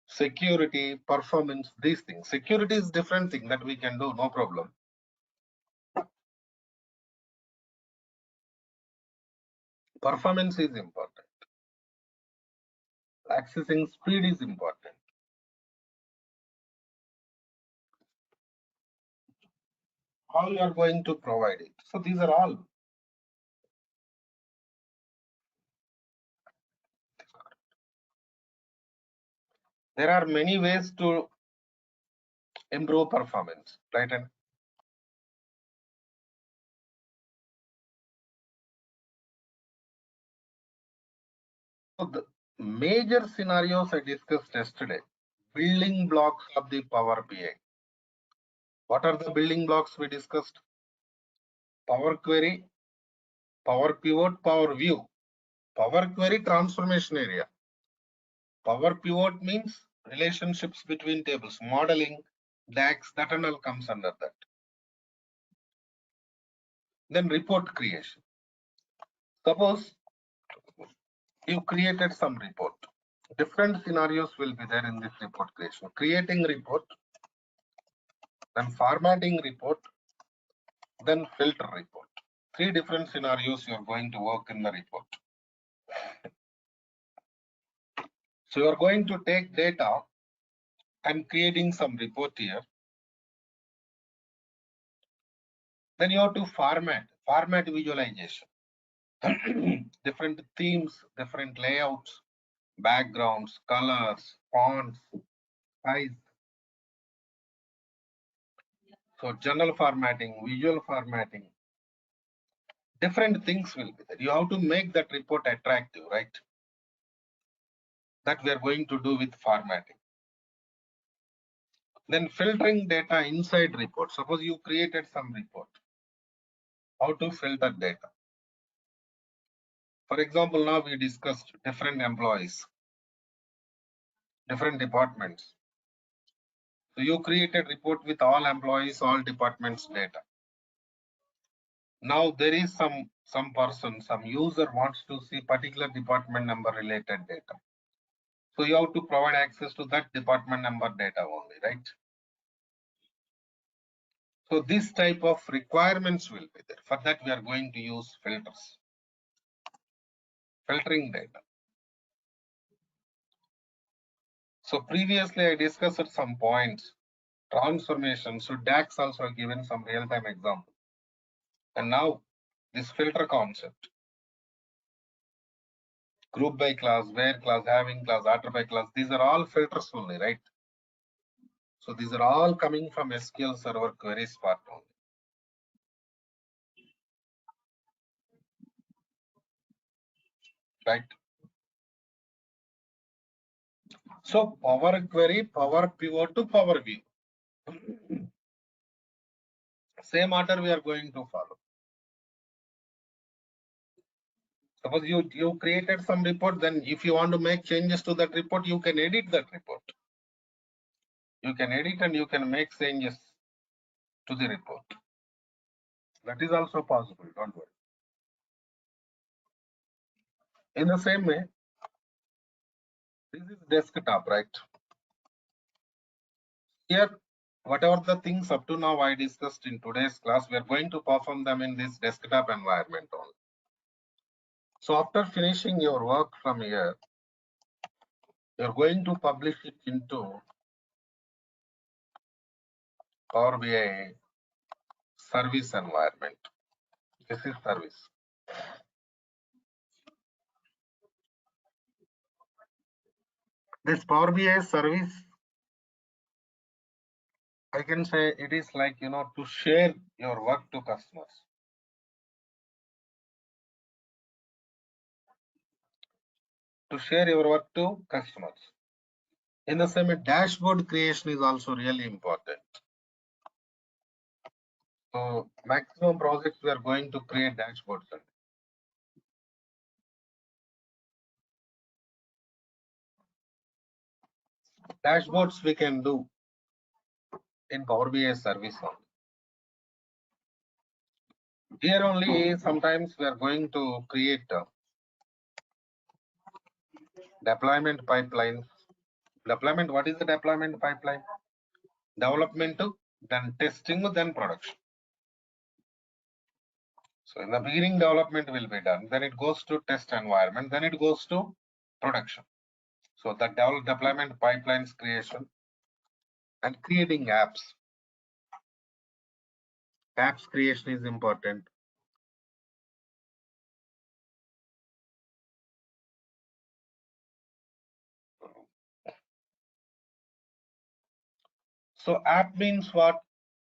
security, performance, these things. Security is different thing that we can do, no problem. Performance is important. Accessing speed is important. How you are going to provide it. So these are all. There are many ways to improve performance, right? And so the major scenarios I discussed yesterday, building blocks of the Power BI. What are the building blocks we discussed? Power query, Power pivot, Power view. Power query transformation area. Power pivot means relationships between tables, modeling, DAX, that and all comes under that. Then report creation. Suppose you created some report. Different scenarios will be there in this report creation. Creating report, then formatting report, then filter report. Three different scenarios you are going to work in the report. So you are going to take data and creating some report here. Then you have to format visualization. Different themes, different layouts, backgrounds, colors, fonts, size. So general formatting, visual formatting, different things will be there. You have to make that report attractive, right? That we are going to do with formatting. Then filtering data inside report. Suppose you created some report. How to filter data? For example, now we discussed different employees, different departments. So you created report with all employees, all departments data. Now there is some person, some user wants to see particular department number related data. So you have to provide access to that department number data only, right? So this type of requirements will be there. For that we are going to use filters, filtering data. So previously I discussed some points, transformation. So DAX also given some real-time example. And now this filter concept, group by class, where class, having class, after by class, these are all filters only, right? So these are all coming from SQL Server queries part only. Right? So Power Query, Power Pivot to Power View. Same order we are going to follow. Suppose you created some report, then if you want to make changes to that report, you can edit that report. You can edit and you can make changes to the report. That is also possible, don't worry. In the same way, this is desktop, right? Here, whatever the things up to now I discussed in today's class, we are going to perform them in this desktop environment only. So after finishing your work from here, you're going to publish it into Power BI service environment. This is service. This Power BI service, I can say it is like, to share your work to customers. To share your work to customers. In the same way, dashboard creation is also really important. So maximum projects we are going to create dashboards. Dashboards we can do in Power BI service only. Here only sometimes we are going to create deployment pipelines. Deployment, what is the deployment pipeline? Development, then testing, then production. So in the beginning, development will be done. Then it goes to test environment. Then it goes to production. So the deployment pipelines creation and creating apps. Apps creation is important. So app means what?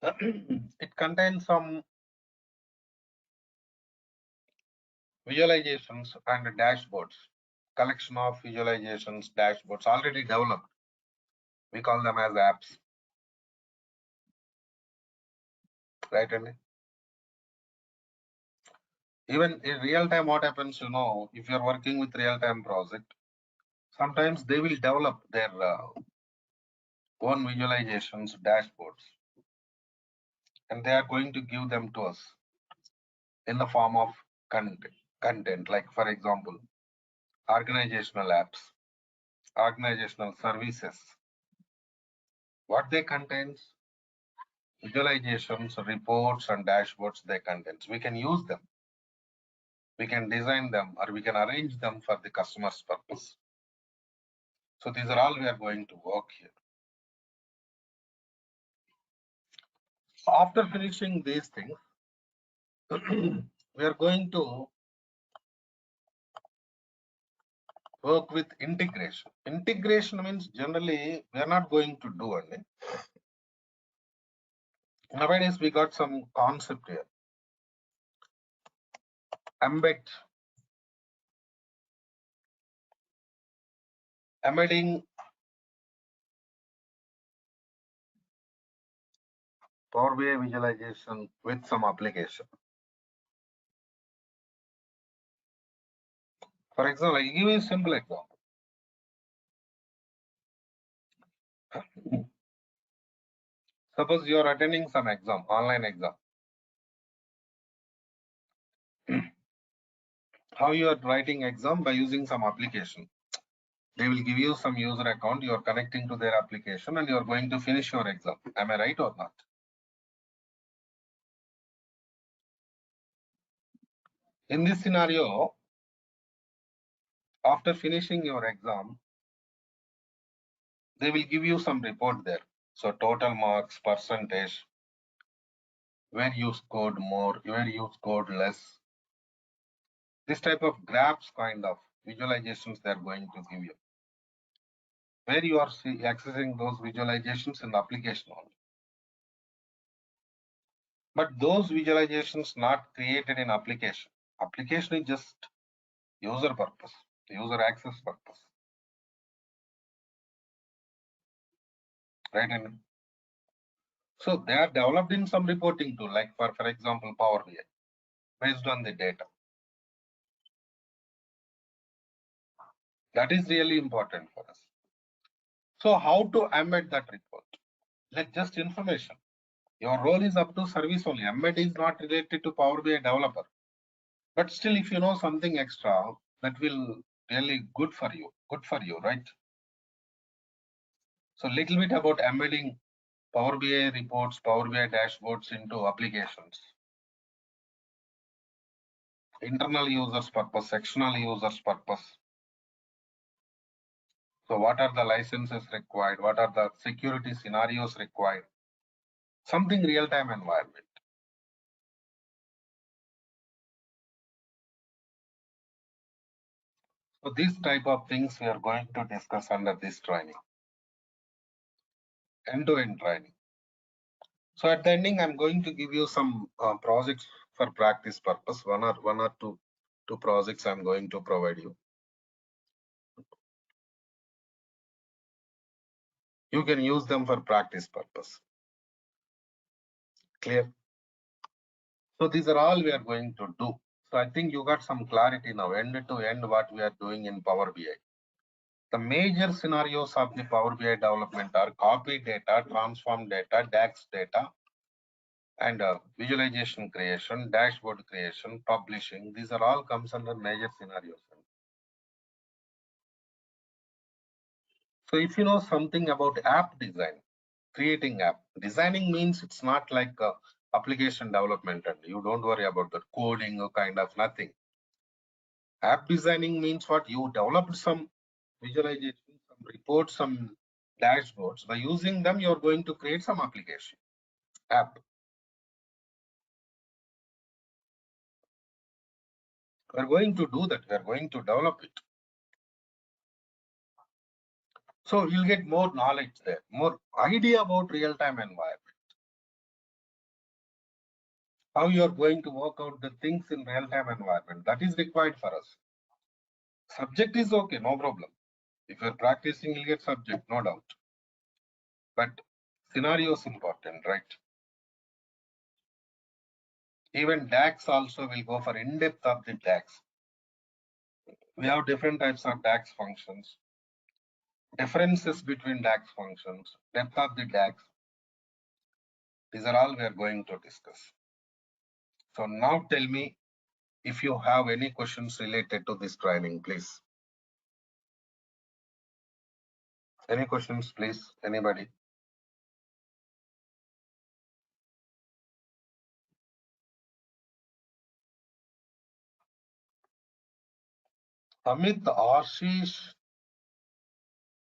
It contains some visualizations and dashboards. Collection of visualizations, dashboards already developed. We call them as apps. Right? And even in real time, what happens, if you're working with real time project, sometimes they will develop their own visualizations, dashboards, and they are going to give them to us in the form of content, like for example, organizational apps, organizational services. What they contains, visualizations, reports, and dashboards they contains. We can use them. We can design them or we can arrange them for the customer's purpose. So these are all we are going to work here. So after finishing these things, we are going to work with integration. Integration means generally we are not going to do anything. Nowadays we got some concept here. Embed. Embedding Power BI visualization with some application. For example, I give you a simple example. Suppose you are attending some exam, online exam. How you are writing exam? By using some application. They will give you some user account, you are connecting to their application and you are going to finish your exam. Am I right or not? In this scenario, after finishing your exam, they will give you some report there. So total marks, percentage, where you scored more, where you scored less. This type of graphs kind of visualizations they are going to give you. Where you are accessing those visualizations in the application only. But those visualizations not created in application. Application is just user purpose, user access purpose. Right? And So they are developed in some reporting tool, like for example, Power BI, based on the data. That is really important for us. So how to embed that report? Like just information. Your role is up to service only. Embed is not related to Power BI developer. But still, if you know something extra, that will really good for you, right? So little bit about embedding Power BI reports, Power BI dashboards into applications. Internal users purpose, sectional users purpose. So what are the licenses required? What are the security scenarios required? Something real-time environment. So these type of things we are going to discuss under this training. End-to-end training. So at the ending, I'm going to give you some projects for practice purpose. One or two projects I'm going to provide you. You can use them for practice purpose. Clear? So these are all we are going to do. So I think you got some clarity now, end to end, what we are doing in Power BI. The major scenarios of the Power BI development are copy data, transform data, DAX data, and visualization creation, dashboard creation, publishing. These are all comes under major scenarios. So if you know something about app design, creating app, designing means it's not like application development and you don't worry about the coding or kind of nothing. App designing means what you developed some visualization, some reports, some dashboards. By using them, you're going to create some application, app. We're going to do that. We're going to develop it. So you'll get more knowledge there, more idea about real-time environment. How you're going to work out the things in real-time environment. That is required for us. Subject is okay, no problem. If you're practicing, you'll get subject, no doubt. But scenario is important, right? Even DAX also will go for in-depth of the DAX. We have different types of DAX functions, differences between DAX functions, depth of the DAX. These are all we are going to discuss. So now tell me if you have any questions related to this training, please. Any questions, please? Anybody? Amit, Ashish,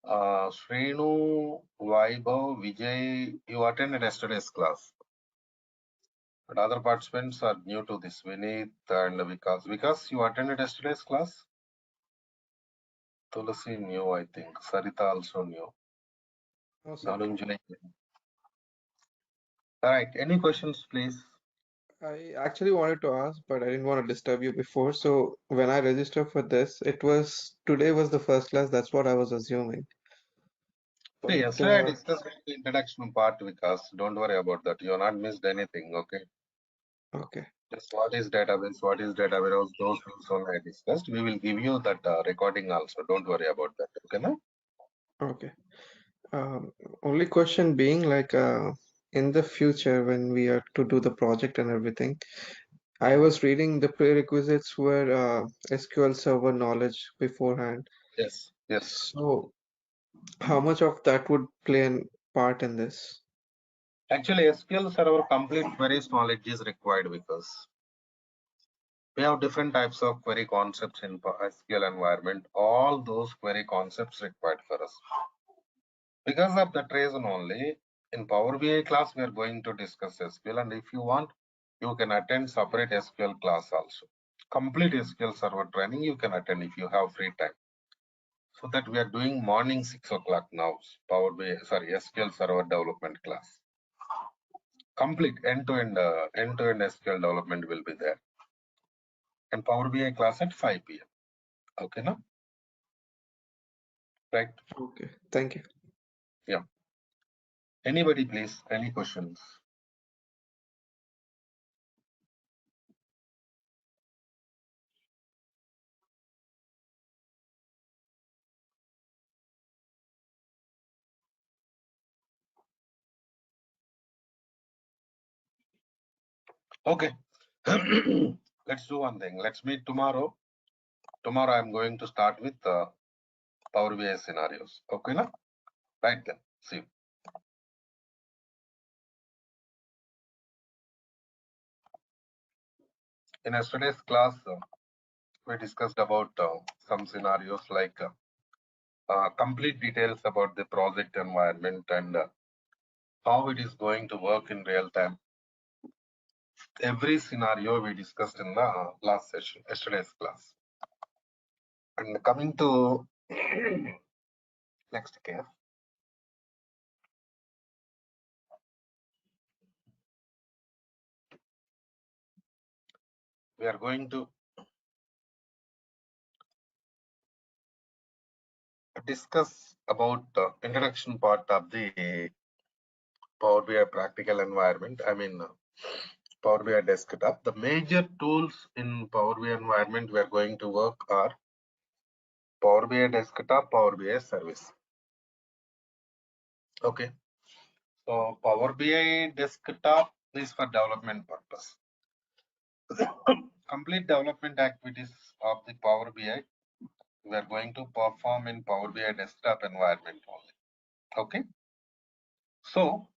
Srinu, Vaibhav, Vijay, you attended yesterday's class. But other participants are new to this. Vinith and Vikas. Vikas, you attended yesterday's class? Tulasi new, I think. Sarita also new. No, sir. Dhananjay. All right. Any questions, please? I actually wanted to ask, but I didn't want to disturb you before. So when I registered for this, today was the first class. That's what I was assuming. See, But yesterday I discussed the introduction part, Vikas. Don't worry about that. You have not missed anything. Okay. okay, Just what is database, what is data warehouse, those things only I discussed. We will give you that recording also. Don't worry about that. Okay, no? okay. Um, Only question being like in the future when we are to do the project and everything, I was reading the prerequisites were SQL Server knowledge beforehand. Yes. Yes. So how much of that would play a part in this? Actually, SQL Server complete queries knowledge is required because we have different types of query concepts in SQL environment. All those query concepts required for us. Because of that reason only, in Power BI class, we are going to discuss SQL. And if you want, you can attend separate SQL class also. Complete SQL Server training you can attend if you have free time. So that we are doing morning 6 o'clock now. SQL Server development class. Complete end-to-end SQL development will be there. And Power BI class at 5 p.m. Okay, no? Right. Okay, thank you. Yeah. Anybody, please? Any questions? Okay. Let's do one thing. Let's meet tomorrow. Tomorrow I'm going to start with Power BI scenarios. Okay, na? Right then. See you. In yesterday's class, we discussed about some scenarios like complete details about the project environment and how it is going to work in real time. Every scenario we discussed in the last session, yesterday's class. And coming to next case. We are going to discuss about the introduction part of the Power BI practical environment. I mean, Power BI desktop. The major tools in Power BI environment we are going to work are Power BI desktop, Power BI service. Okay. So Power BI desktop is for development purpose. Complete development activities of the Power BI we are going to perform in Power BI desktop environment only. Okay. So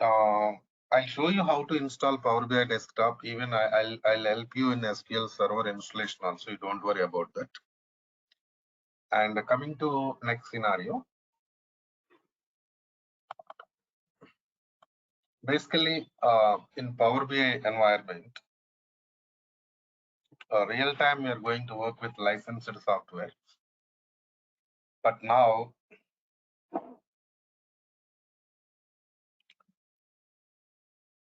I'll show you how to install Power BI desktop. Even I'll help you in SQL Server installation also. You don't worry about that. And coming to next scenario. Basically, in Power BI environment, real time we are going to work with licensed software. But now,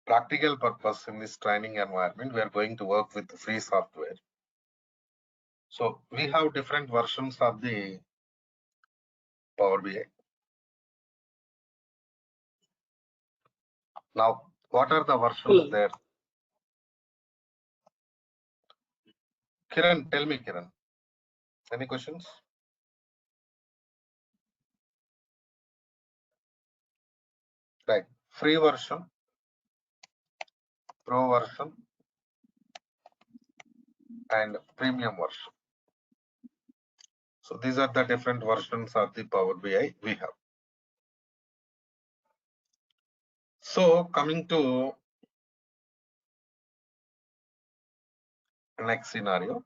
practical purpose in this training environment, we are going to work with free software. So we have different versions of the Power BI. Now, what are the versions there? Kiran, tell me, Kiran. Any questions? Right. Free version, pro version, and premium version. So these are the different versions of the Power BI we have. So coming to next scenario.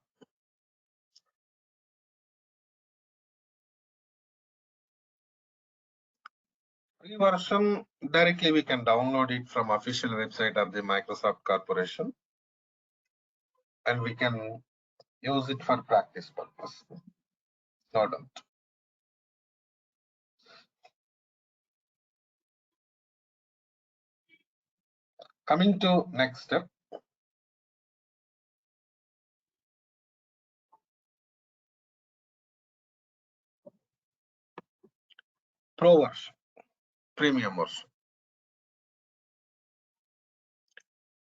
Free version, directly we can download it from official website of the Microsoft Corporation. And we can use it for practice purpose. No doubt. Coming to next step. Pro version, premium version.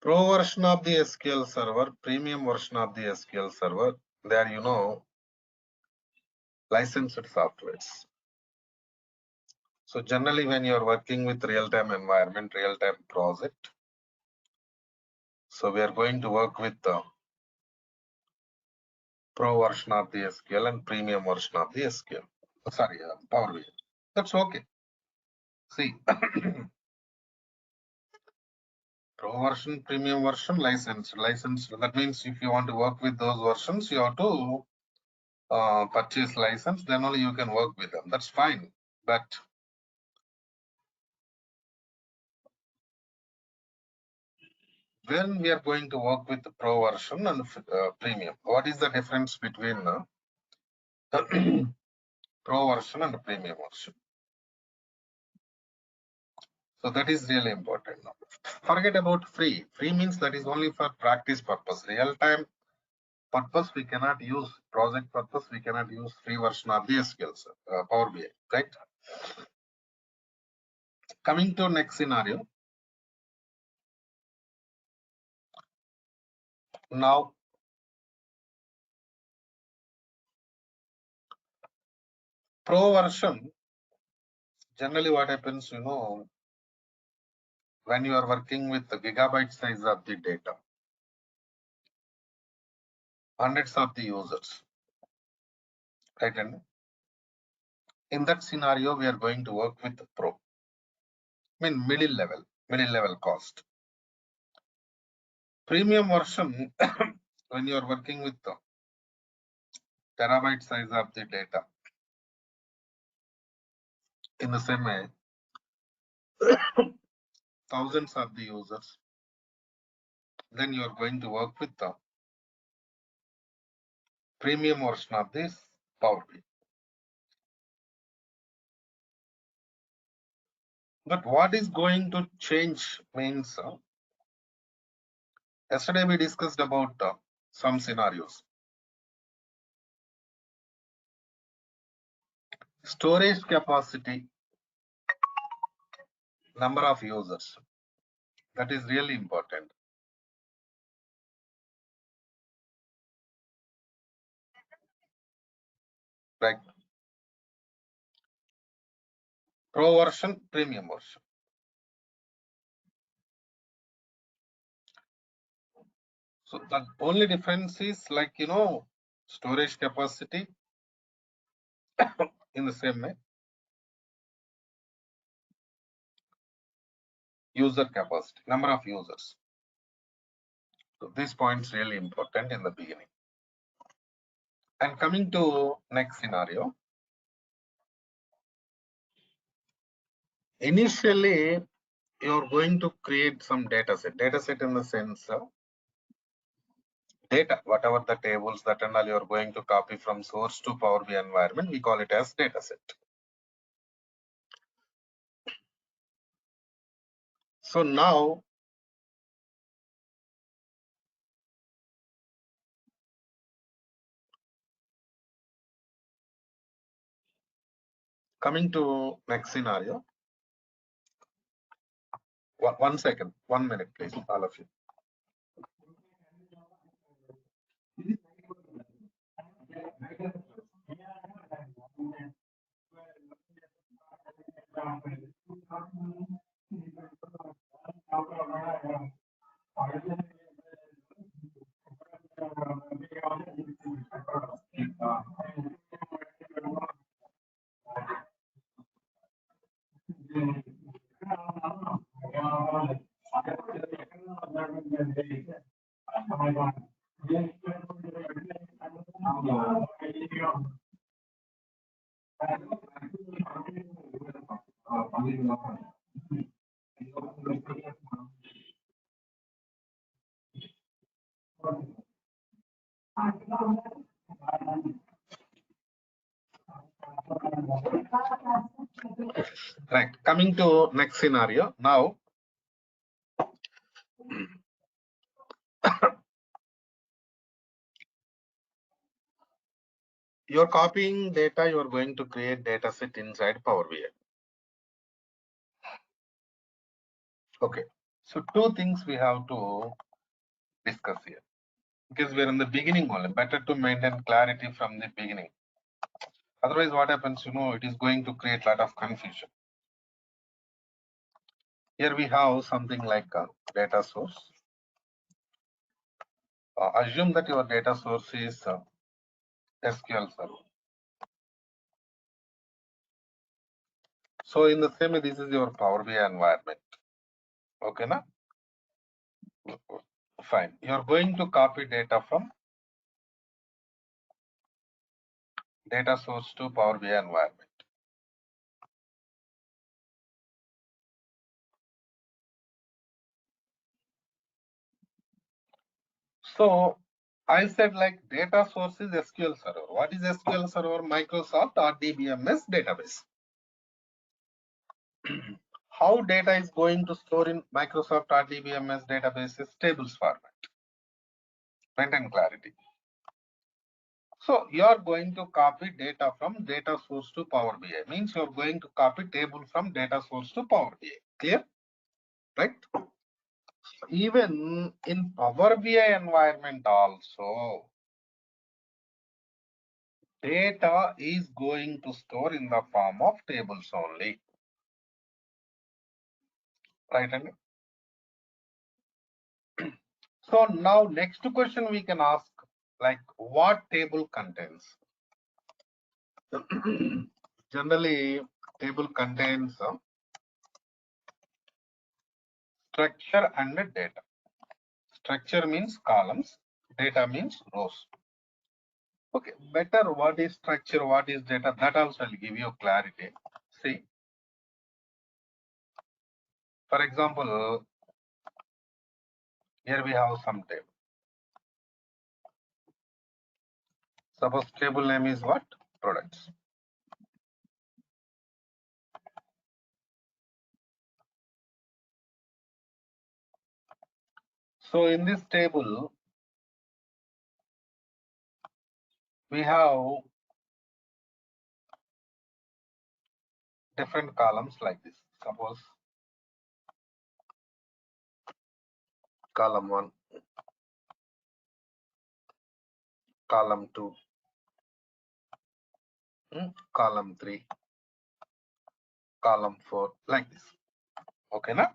Pro version of the SQL Server, premium version of the SQL Server, there you know, licensed softwares. So generally when you are working with real-time environment, real-time project, so we are going to work with the pro version of the SQL and premium version of the SQL. Sorry, Power BI. That's okay. See, pro version, premium version, licensed. That means if you want to work with those versions, you have to purchase license. Then only you can work with them. That's fine. But when we are going to work with the pro version and premium, what is the difference between pro version and premium version? So that is really important now. Forget about free. Free means that is only for practice purpose. Real time purpose we cannot use. Project purpose we cannot use free version of the SQL Power BI, right? Coming to next scenario. Now, pro version, generally what happens, when you are working with the gigabyte size of the data, hundreds of the users, right? And in that scenario, we are going to work with the pro. I mean, middle level cost. Premium version, when you are working with the terabyte size of the data, in the same way, thousands of the users, then you are going to work with the premium version of this Power BI. But what is going to change means, yesterday we discussed about some scenarios. Storage capacity, number of users, that is really important. Right? Pro version, premium version. So the only difference is like, storage capacity in the same way, user capacity, number of users. So this point is really important in the beginning. And coming to next scenario, initially you're going to create some data set in the sense of data, whatever the tables that and all you're going to copy from source to Power BI environment, we call it as data set. So now, coming to next scenario, one second, 1 minute, please, all of you. Right, coming to next scenario. Now, you're copying data, you're going to create data set inside Power BI. Okay, so two things we have to discuss here, because we're in the beginning only. Better to maintain clarity from the beginning. Otherwise, what happens, it is going to create a lot of confusion. Here we have something like a data source. Assume that your data source is SQL Server. So in the same way, this is your Power BI environment. Okay, na? Fine. You're going to copy data from data source to Power BI environment. So I said like data source is SQL Server. What is SQL Server? Microsoft RDBMS database. How data is going to store in Microsoft RDBMS databases? Tables format. Maintain clarity. So you are going to copy data from data source to Power BI. Means you are going to copy table from data source to Power BI. Clear? Right? Even in Power BI environment also, data is going to store in the form of tables only. Right? And so now next question we can ask, like, what table contains? Generally, table contains structure and data. Structure means columns, data means rows. Okay, better what is structure, what is data, that also will give you clarity. See, for example, here we have some table. Suppose table name is what? Products. So in this table, we have different columns like this. Suppose column 1, column 2, column 3, column 4, like this. Okay, na?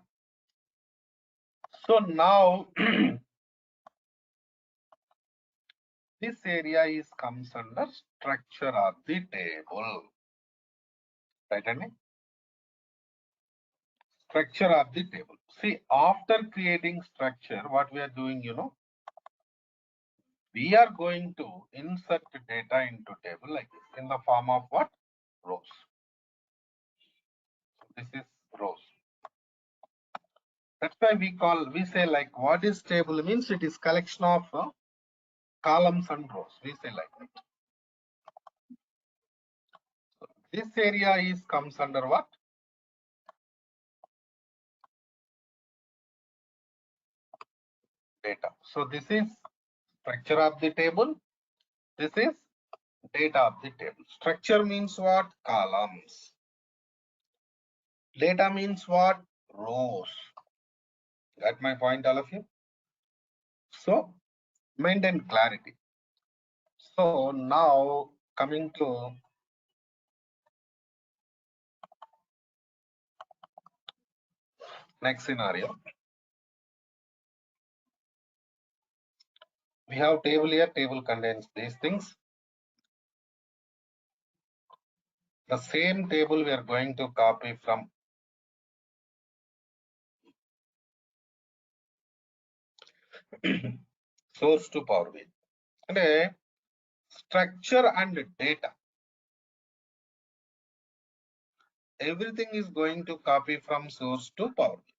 So now this area is comes under structure of the table. Right, Andy? Structure of the table. See, after creating structure, what we are doing, we are going to insert data into table like this in the form of what? Rows. So this is rows. That's why we say like what is table means it is collection of columns and rows. We say like that. So this area is comes under what? Data. So this is structure of the table. This is data of the table. Structure means what? Columns. Data means what? Rows. Got my point, all of you? So maintain clarity. So now coming to next scenario. We have table here. Table contains these things. The same table we are going to copy from source to Power BI. And structure and data. Everything is going to copy from source to Power BI.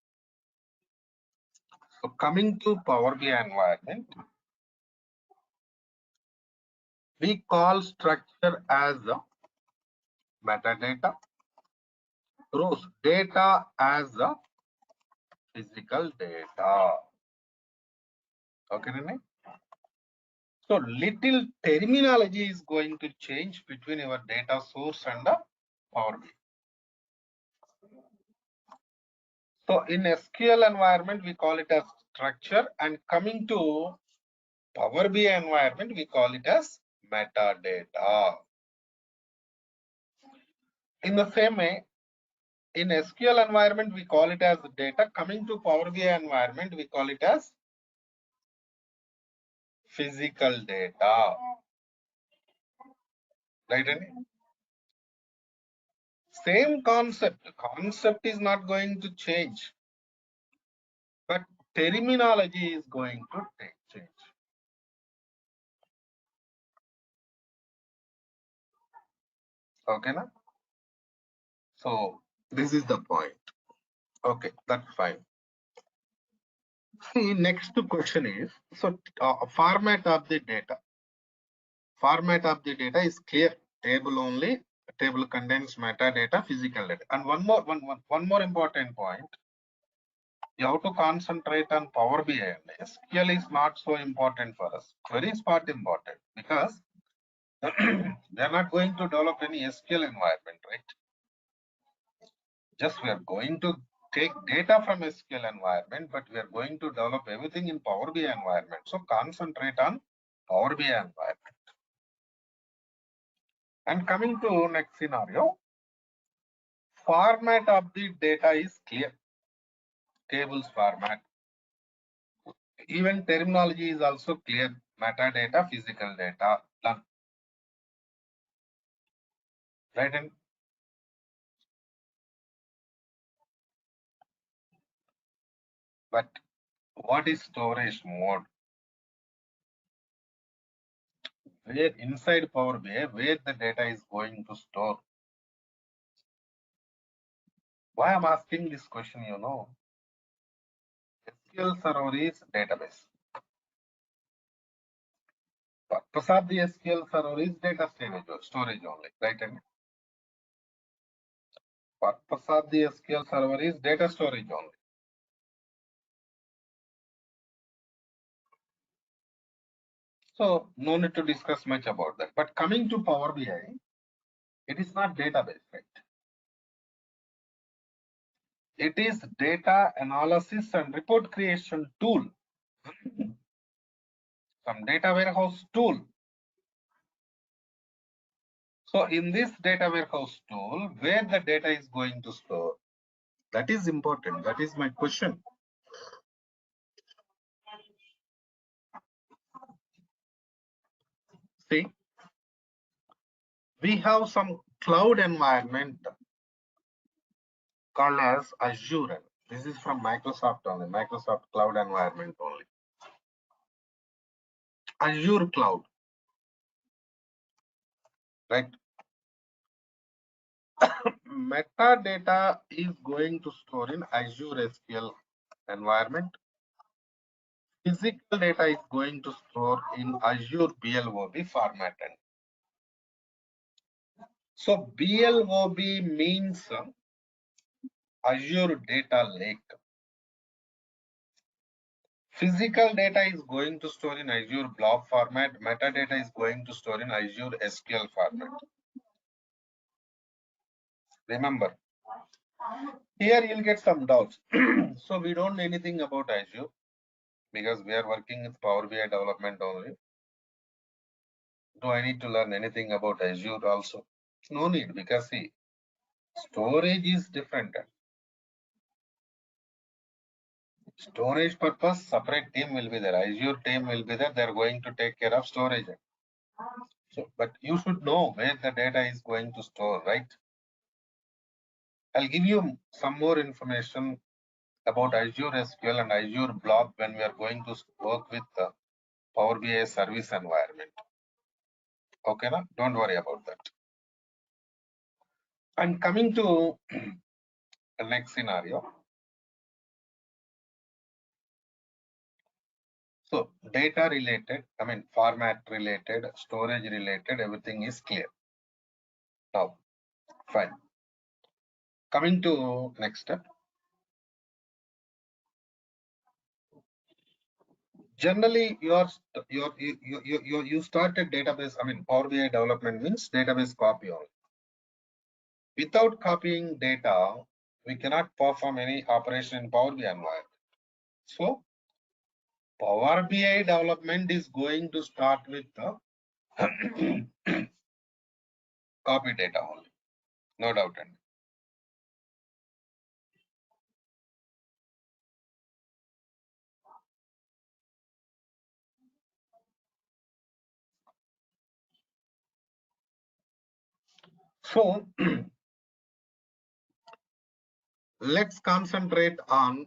So coming to Power BI environment, we call structure as metadata, rows data as physical data. Okay, Nene? So little terminology is going to change between your data source and the Power BI. So in SQL environment, we call it as structure, and coming to Power BI environment, we call it as metadata. In the same way, in SQL environment, we call it as data. Coming to Power BI environment, we call it as physical data. Right, Andy? Same concept. Concept is not going to change, but terminology is going to change. Okay, na? So this is the point. Okay, that's fine. See, next question is, so format of the data. Format of the data is clear. Table only. Table contains metadata, physical data. And one more important point. You have to concentrate on Power BI. SQL is not so important for us. Query is part important because We are not going to develop any SQL environment, right? Just we are going to take data from SQL environment, but we are going to develop everything in Power BI environment. So concentrate on Power BI environment. And coming to next scenario, format of the data is clear. Tables format. Even terminology is also clear. Metadata, physical data, done. Right? And but what is storage mode? Where inside Power BI, where the data is going to store? Why I'm asking this question, you know? SQL server is database. Purpose of the SQL server is data storage only, right? And purpose of the SQL server is data storage only. So no need to discuss much about that. But coming to Power BI, it is not database, right? It is data analysis and report creation tool. Some data warehouse tool. So in this data warehouse tool, where the data is going to store, that is important. That is my question. See, we have some cloud environment called as Azure. This is from Microsoft only, Microsoft cloud environment only. Azure cloud, right? Metadata is going to store in Azure SQL environment. Physical data is going to store in Azure BLOB format. So BLOB means Azure Data Lake. Physical data is going to store in Azure blob format. Metadata is going to store in Azure SQL format. Remember, here you'll get some doubts. So we don't know anything about Azure because we are working with Power BI development only. Do I need to learn anything about Azure also? No need, because see, storage is different. Storage purpose, separate team will be there. Azure team will be there. They're going to take care of storage. So, but you should know where the data is going to store, right? I'll give you some more information about Azure SQL and Azure Blob when we are going to work with the Power BI service environment. Okay, na? Don't worry about that. And coming to the next scenario. So data related, I mean format related, storage related, everything is clear. Now, fine. Coming to next step. Generally, you started database. I mean, Power BI development means database copy only. Without copying data, we cannot perform any operation in Power BI environment. So, Power BI development is going to start with the copy data only, no doubt. So, let's concentrate on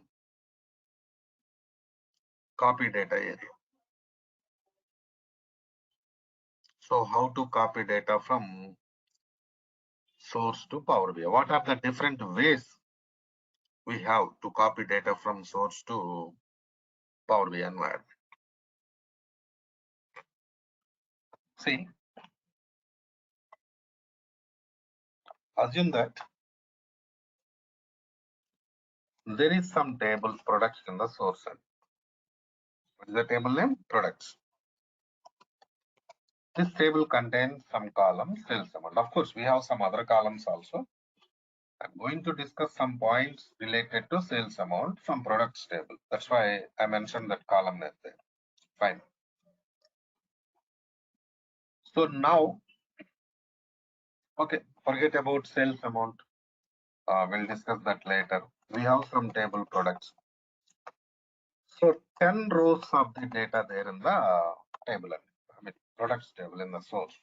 copy data area. So, how to copy data from source to Power BI? What are the different ways we have to copy data from source to Power BI environment? See, assume that there is some table products in the source end. What is the table name? Products. This table contains some columns, sales amount. Of course, we have some other columns also. I'm going to discuss some points related to sales amount from products table. That's why I mentioned that column name there. Fine. So now, okay, forget about sales amount. We'll discuss that later. We have some table products. So 10 rows of the data there in the table, I mean products table in the source.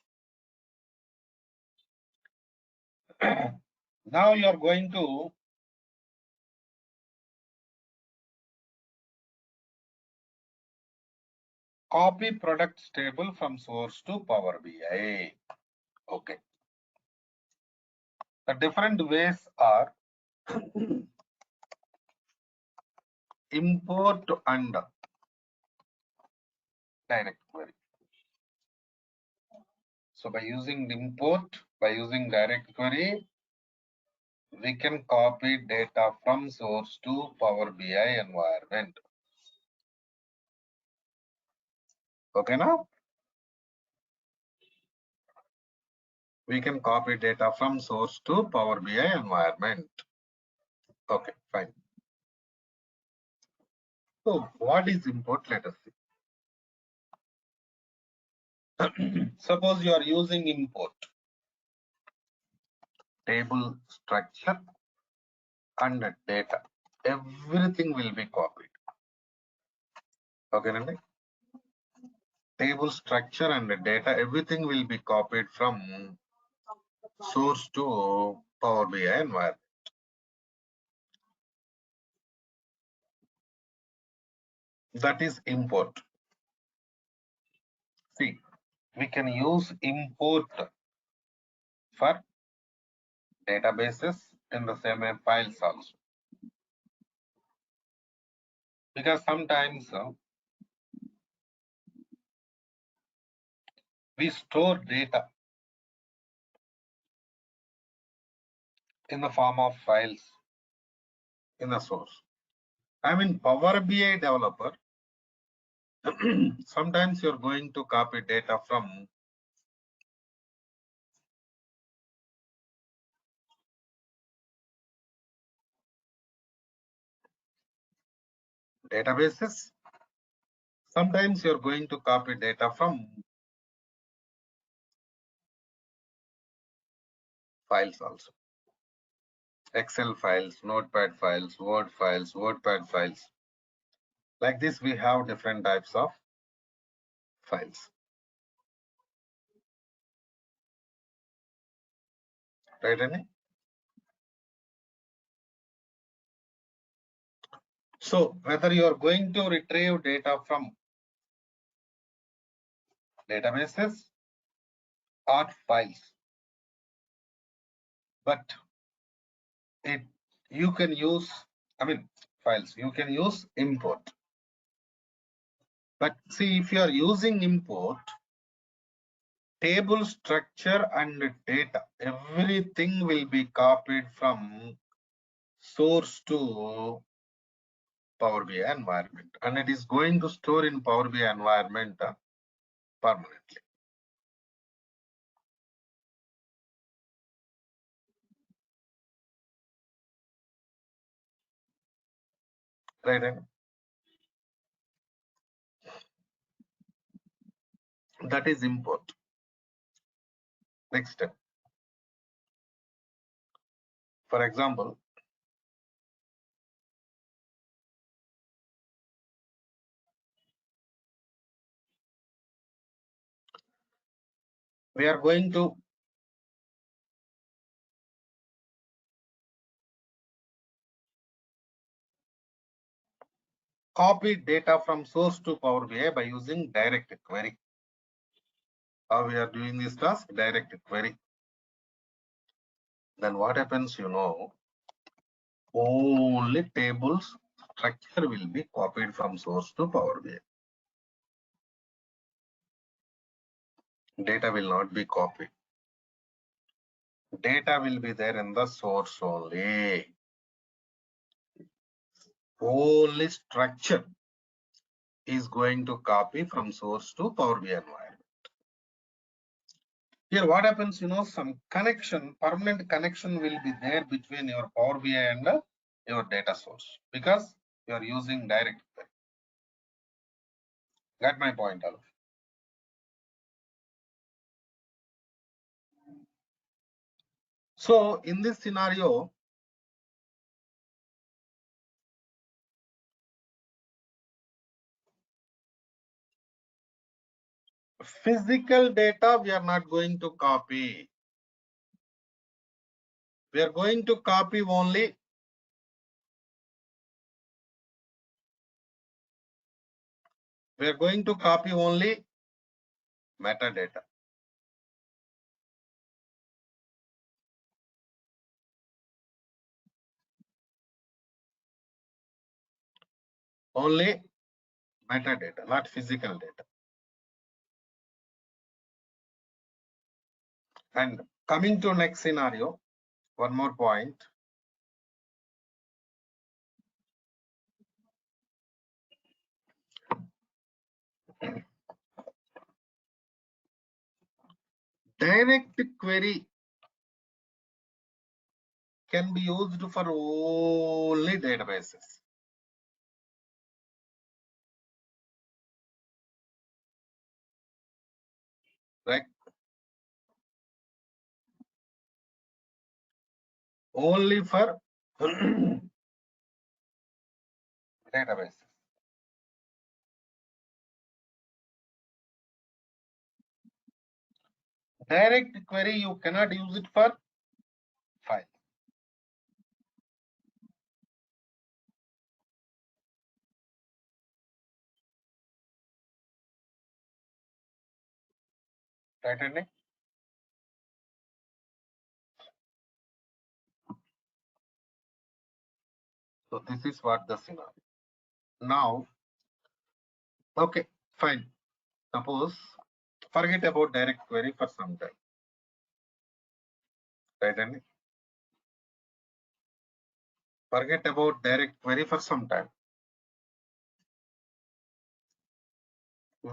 Now you are going to copy products table from source to Power BI. Okay. The different ways are import and direct query. So by using import, by using direct query, we can copy data from source to Power BI environment. Okay, now we can copy data from source to Power BI environment. Okay, fine. So what is import? Let us see. Suppose you are using import, table structure and data. Everything will be copied. Okay, Nandi? Table structure and data, everything will be copied from source to Power BI environment. That is import. See, we can use import for databases in the same way files also. Because sometimes we store data in the form of files in the source. I mean, Power BI developer, sometimes you're going to copy data from databases. Sometimes you're going to copy data from files also. Excel files, Notepad files, Word files, WordPad files. Like this, we have different types of files. Right, Annie? So whether you are going to retrieve data from databases or files, but you can use, I mean, files, you can use import. But see, if you are using import, table structure and data, everything will be copied from source to Power BI environment, and it is going to store in Power BI environment permanently. Right? And that is import. Next step. For example, we are going to copy data from source to Power BI by using direct query. How we are doing this task? Direct query. Then what happens, you know, only tables structure will be copied from source to Power BI. Data will not be copied. Data will be there in the source only. Only structure is going to copy from source to Power BI environment. Here what happens, some connection, permanent connection will be there between your Power BI and your data source because you are using direct query. Got my point, Alf? So in this scenario, physical data we are not going to copy. We are going to copy only metadata. Only metadata, not physical data. And coming to next scenario, one more point. Direct query can be used for only databases. Right? Only for databases. Direct query you cannot use it for file. Right, Andy? So this is what the scenario. Now, okay, fine. Suppose forget about direct query for some time. Right, Andy? Forget about direct query for some time.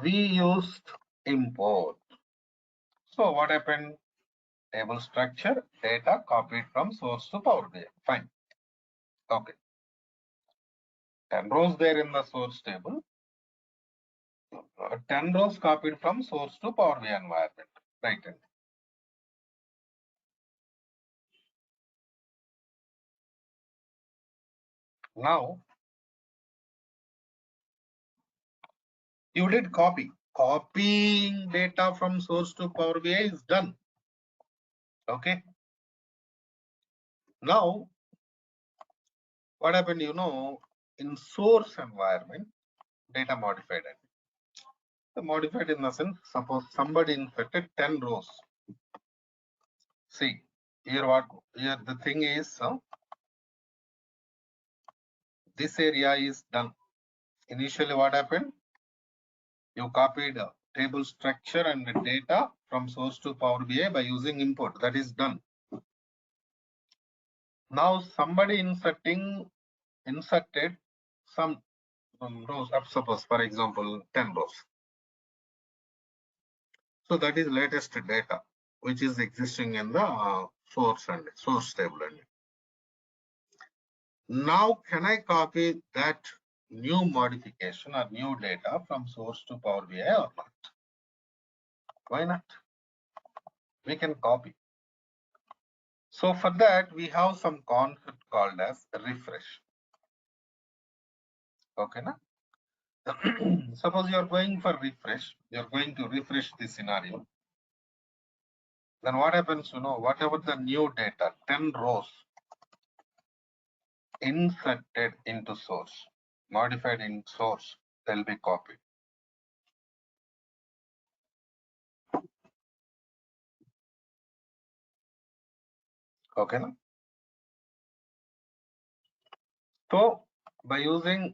We used import. So what happened? Table structure, data copied from source to Power BI. Fine. Okay. 10 rows there in the source table. 10 rows copied from source to Power BI environment. Right. Now, you did copy. Copying data from source to Power BI is done. Okay. Now, what happened, in source environment, data modified. The modified in the sense, suppose somebody inserted 10 rows. See, here the thing is, this area is done. Initially, what happened? You copied table structure and the data from source to Power BI by using import. That is done. Now somebody inserted some rows, suppose for example 10 rows. So that is latest data which is existing in the source table. Now can I copy that new modification or new data from source to Power BI or not? Why not? We can copy. So for that we have some concept called as refresh. Okay, na? Suppose you are going for refresh, you are going to refresh this scenario. Then what happens, whatever the new data, 10 rows inserted into source, modified in source, they'll be copied. Okay, na? So by using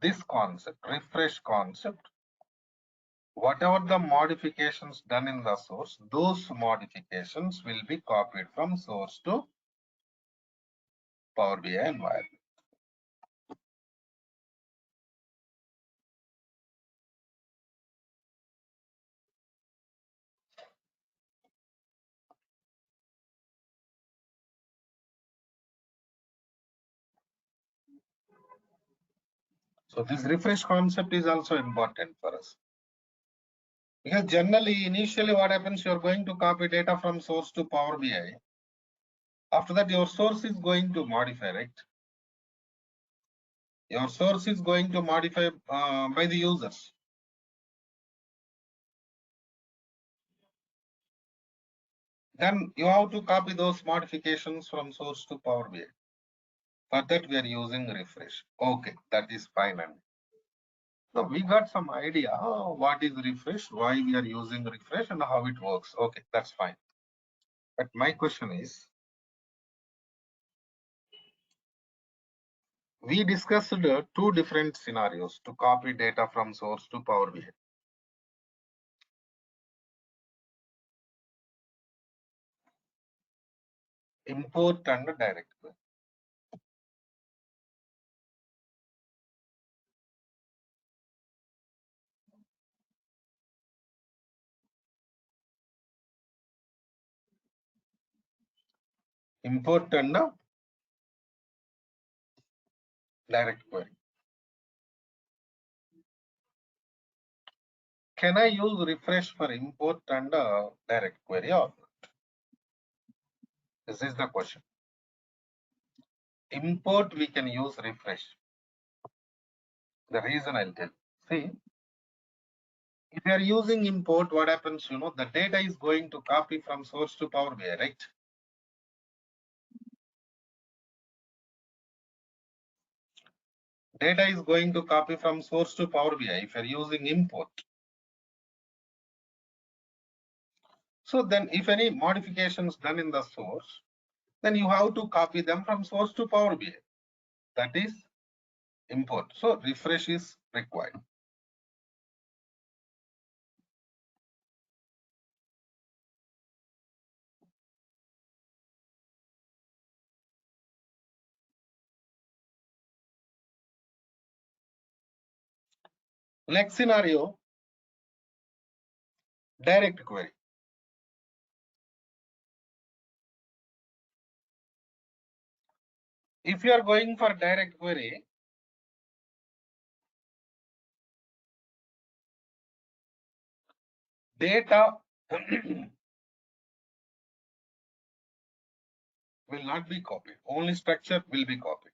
this concept, refresh concept, whatever the modifications done in the source, those modifications will be copied from source to Power BI environment. So this refresh concept is also important for us. Because generally, initially what happens, you're going to copy data from source to Power BI. After that, your source is going to modify, right? Your source is going to modify by the users. Then you have to copy those modifications from source to Power BI. For that, we are using refresh. Okay, that is fine. And so we got some idea what is refresh, why we are using refresh, and how it works. Okay, that's fine. But my question is, we discussed two different scenarios to copy data from source to Power BI. Import and direct query. Import and direct query. Can I use refresh for import and direct query or not? This is the question. Import, we can use refresh. The reason I'll tell. See, if you are using import, what happens, the data is going to copy from source to Power BI, right? Data is going to copy from source to Power BI if you're using import. So then if any modifications done in the source, then you have to copy them from source to Power BI. That is import. So refresh is required. Next scenario, direct query. If you are going for direct query, data will not be copied. Only structure will be copied.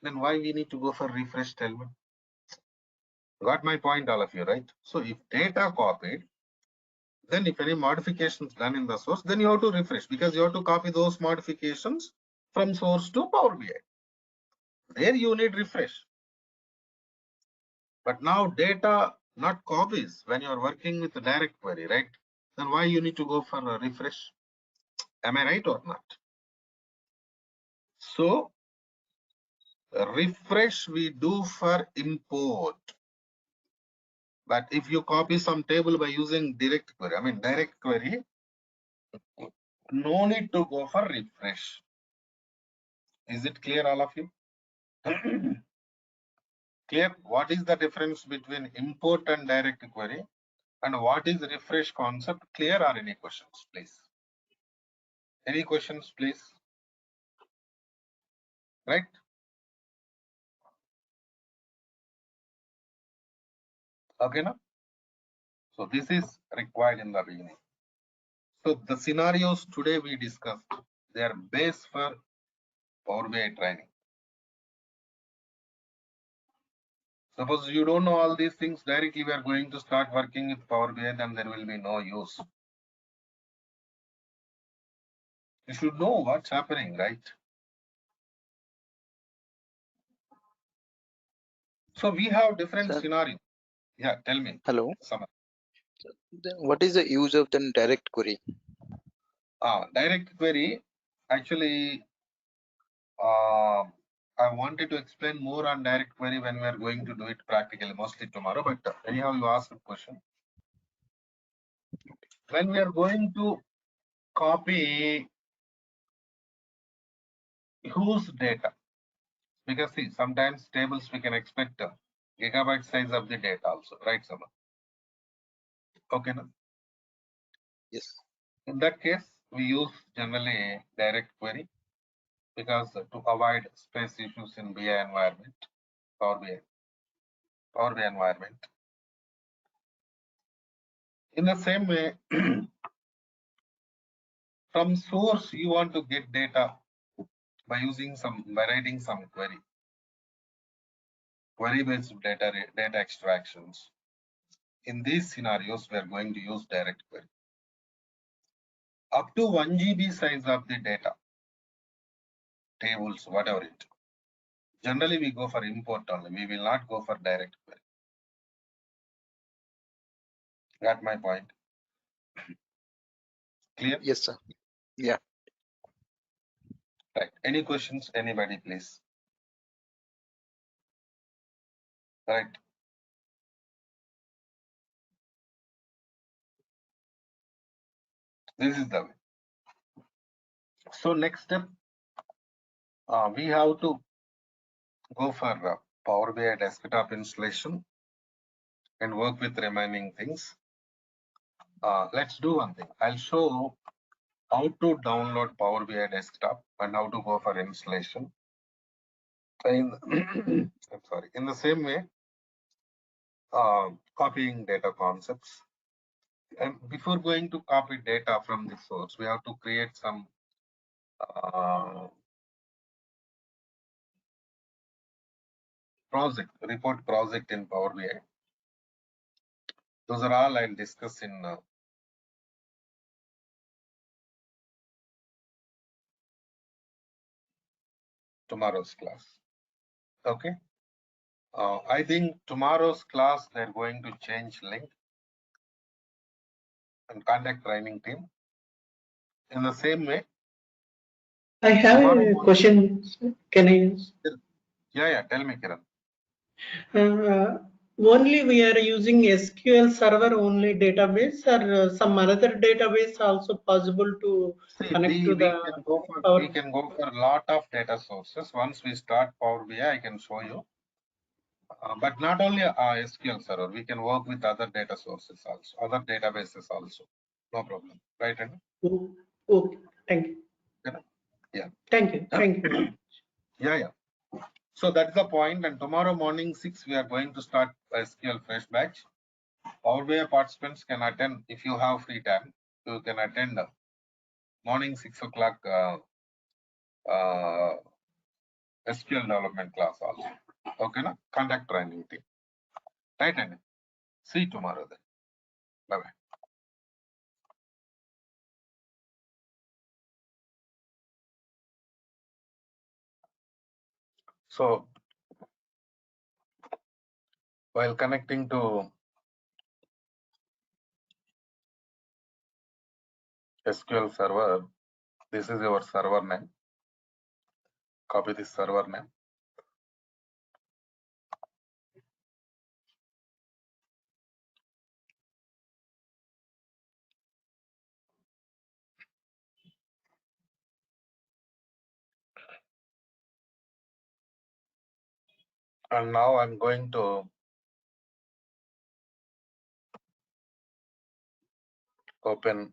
Then why we need to go for refresh, tell me? Got my point, all of you, right? So if data copied, then if any modifications done in the source, then you have to refresh because you have to copy those modifications from source to Power BI. There you need refresh. But now data not copies when you are working with a direct query, right? Then why you need to go for a refresh? Am I right or not? So refresh we do for import. But if you copy some table by using direct query, no need to go for refresh. Is it clear, all of you? Clear? What is the difference between import and direct query? And what is refresh concept? Clear or any questions, please? Any questions, please? Right? Okay, now? So this is required in the beginning. So the scenarios today we discussed, they are base for Power BI training. Suppose you don't know all these things directly, we are going to start working with Power BI, then there will be no use. You should know what's happening, right? So we have different Sir, scenarios. Yeah, tell me. hello. Samar. Then what is the use of the direct query? Direct query, actually, I wanted to explain more on direct query when we are going to do it practically, mostly tomorrow. But anyhow, you asked a question. When we are going to copy whose data, because see, sometimes tables we can expect gigabyte size of the data also, right, Samar? Okay, no? Yes. In that case, we use generally direct query because to avoid space issues in BI environment, Power BI. Power BI environment. In the same way, from source you want to get data by writing some query based data extractions. In these scenarios, we are going to use direct query. Up to 1 GB size of the data, tables, whatever it. Generally, we go for import only. We will not go for direct query. Got my point? Clear? Yes, sir. Yeah. Right. Any questions? Anybody, please? Right. This is the way. So next step, we have to go for Power BI desktop installation and work with remaining things. Let's do one thing. I'll show how to download Power BI desktop and how to go for installation. I'm sorry. In the same way, copying data concepts. And before going to copy data from the source, we have to create some report project in Power BI. Those are all I'll discuss in tomorrow's class. Okay. I think tomorrow's class, they're going to change link and contact training team. In the same way, I have a question. Can I use? yeah, tell me, Kiran. Only we are using SQL Server only database, or some other database also possible to connect to the Power? We can go for a lot of data sources. Once we start Power BI, I can show you. But not only SQL Server, we can work with other data sources also, other databases also. No problem, right? Okay, thank you. Yeah. Thank you. Thank you. Yeah. So that's the point. And tomorrow morning 6, we are going to start SQL fresh batch. Power BI participants can attend if you have free time. You can attend morning 6 o'clock SQL development class also. Okay, na? Contact training team. Right, and see you tomorrow then. Bye bye. So while connecting to SQL server, this is your server name. Copy this server name. And now I'm going to open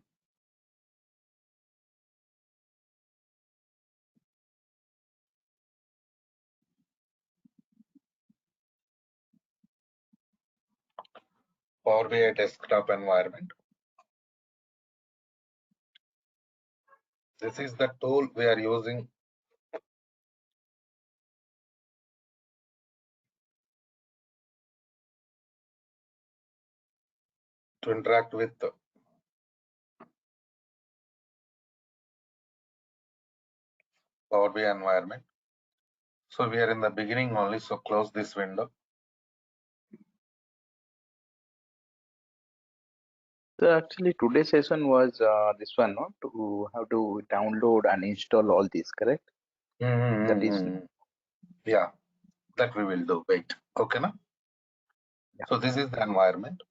Power BI desktop environment. This is the tool we are using to interact with the Power BI environment. So we are in the beginning only, so close this window. So actually, today's session was this one, no? To how to download and install all these, correct? That is, Yeah, that we will do. Wait, okay, na? Yeah. So this is the environment.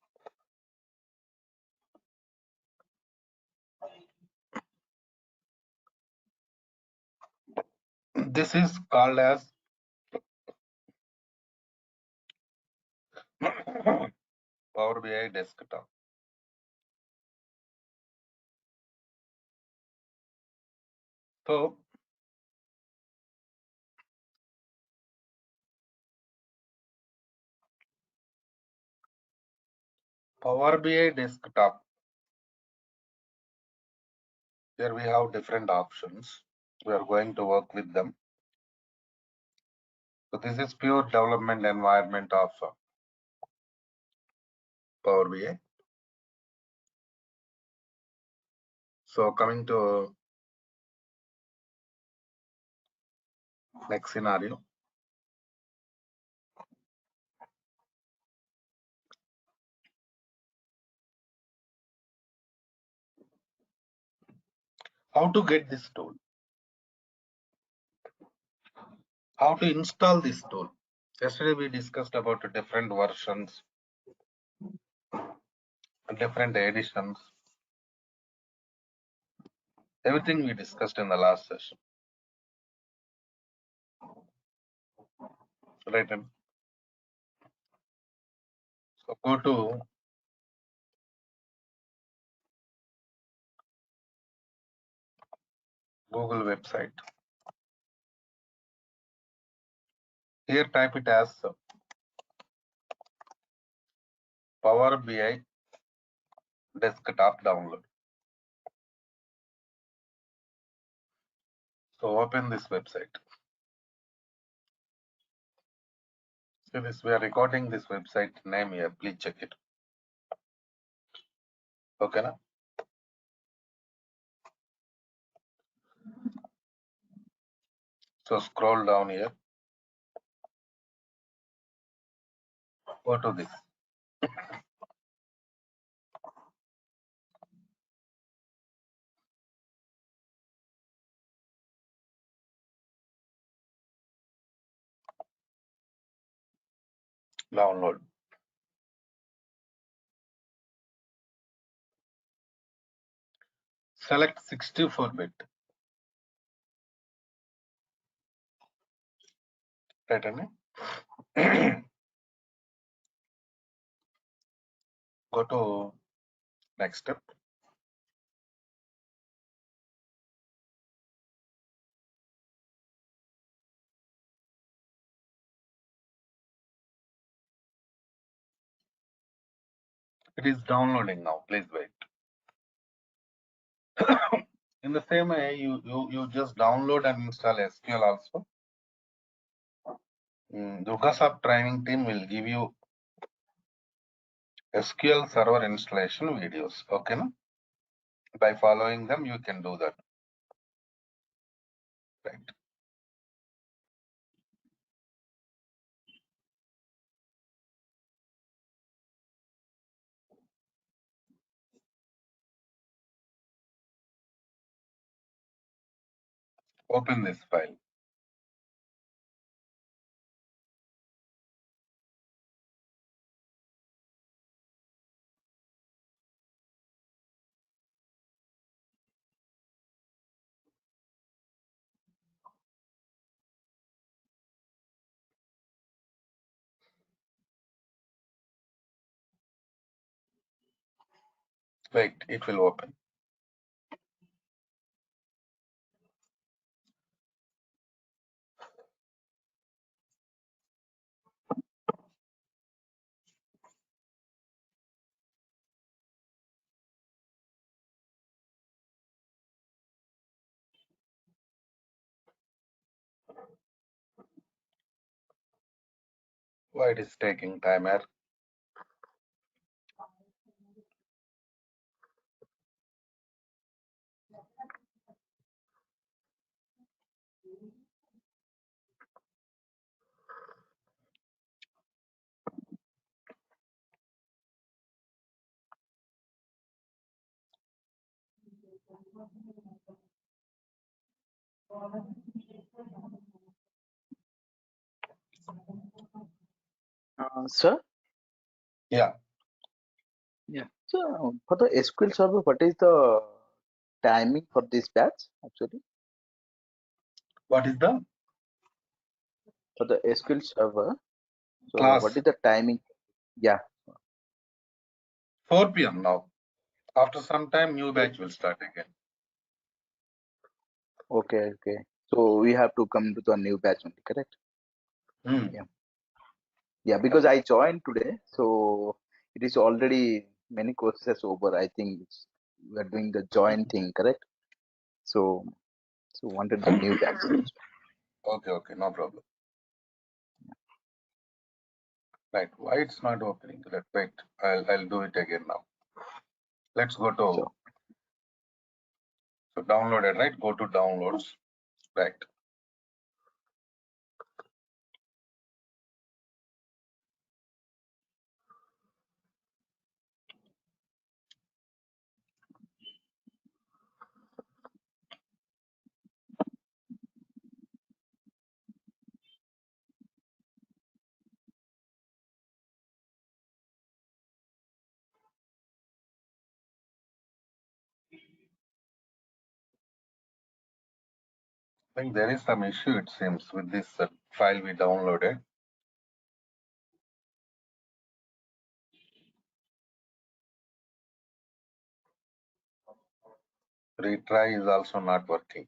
This is called as Power BI desktop. So Power BI desktop. Here we have different options. We are going to work with them. So this is pure development environment of Power BI. So coming to next scenario. How to get this tool? How to install this tool? Yesterday we discussed about different versions, different editions. Everything we discussed in the last session. Right. So go to Google website. Here type it as Power BI desktop download. So open this website. See this, we are recording this website name here. Please check it. Okay. Na? So scroll down here. Go to this. Download. Select 64-bit. Right. Na? Go to next step. It is downloading now. Please wait. In the same way, you just download and install SQL also. Durga Sub training team will give you SQL Server installation videos. Okay. Na? By following them, you can do that. Right. Open this file. Wait, it will open. Why it is taking time here? Sir? Yeah. Yeah. So for the SQL Server, what is the timing for this batch actually? What is the For the SQL Server, so class? what is the timing? Yeah. 4 p.m. now. After some time, new batch will start again. Okay. Okay. So we have to come to the new batch only, correct? Hmm. Yeah. Yeah. Because I joined today, so it is already many courses over. I think we are doing the join thing, correct? So wanted the new batch. Okay, no problem. Right, why it's not opening? Let's wait. I'll do it again now. Let's go to Sure. so downloaded, right? Go to downloads, right? I think there is some issue, it seems, with this file we downloaded. Retry is also not working.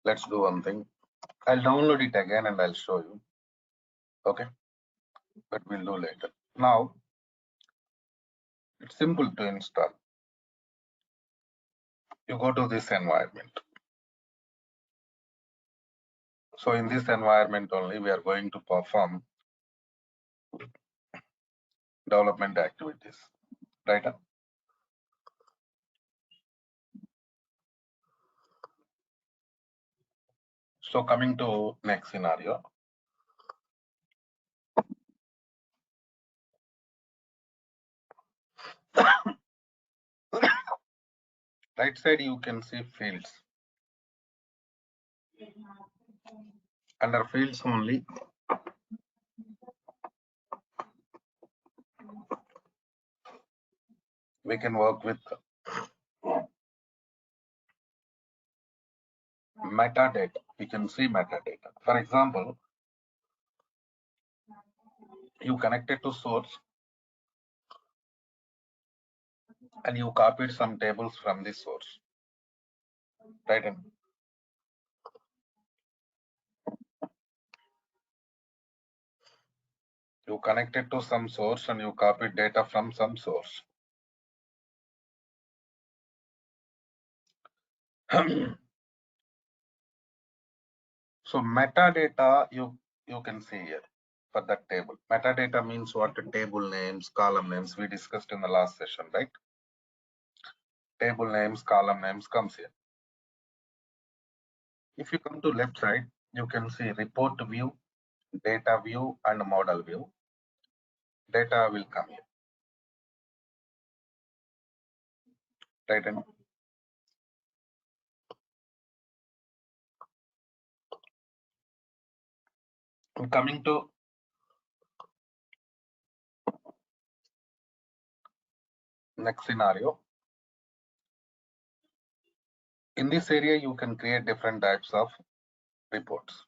Let's do one thing. I'll download it again and I'll show you. Okay, but we'll do later. Now, it's simple to install. You go to this environment. So in this environment only, we are going to perform development activities, right? So coming to next scenario. Right side, you can see fields. Under fields only, we can work with metadata. We can see metadata. For example, you connected to source and you copied some tables from this source, right? And you connected to some source and you copied data from some source. So metadata you can see here for that table. Metadata means what? Table names, column names we discussed in the last session, right? Table names, column names comes here. If you come to left side, you can see report view, data view, and model view. Data will come here, right? And coming to next scenario. In this area, you can create different types of reports.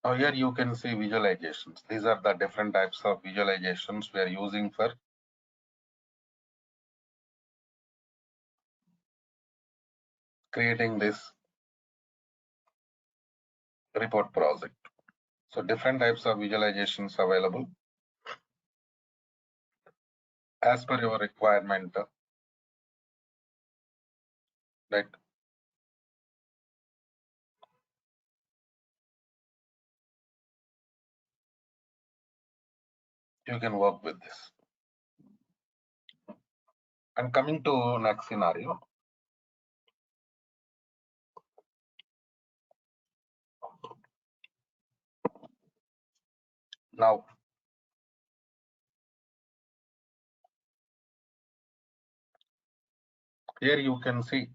Now here you can see visualizations. These are the different types of visualizations we are using for creating this report project. So different types of visualizations available as per your requirement, right? You can work with this. And coming to next scenario. Now, here you can see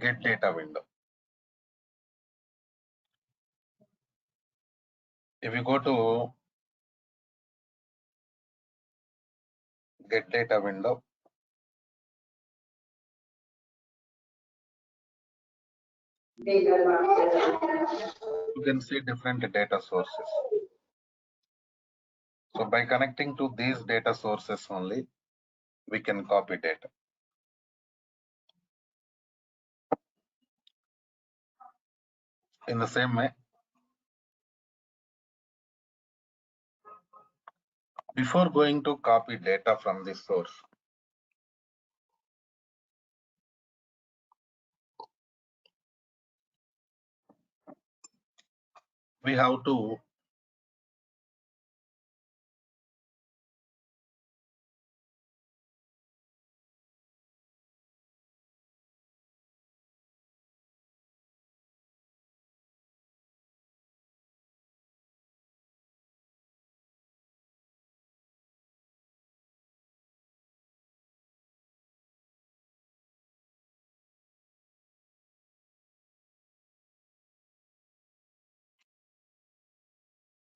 get data window. If you go to get data window, you can see different data sources. So by connecting to these data sources only, we can copy data. In the same way, before going to copy data from this source, we have to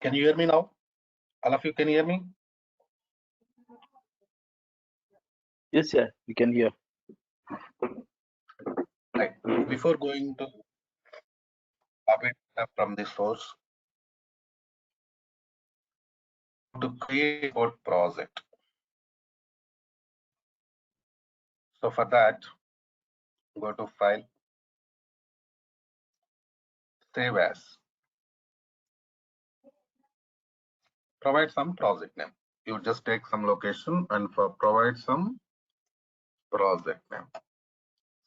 can you hear me now? All of you can hear me? Yes, sir, we can hear. Right. Before going to copy data from the source, to create a report project. So for that, go to File, Save As, provide some project name. You just take some location and provide some project name.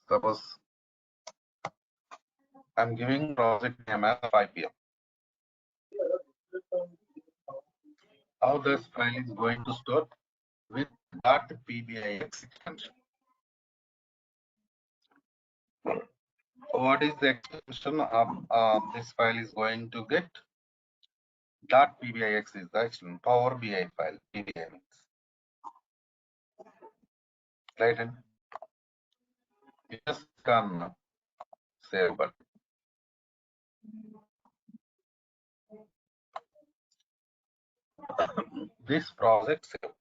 Suppose I'm giving project name as 5 p.m. How this file is going to store with .pbix extension. What is the extension of this file is going to get? .pbix is the extension, Power BI file, PBI means. Right, and you just can save button. This project save.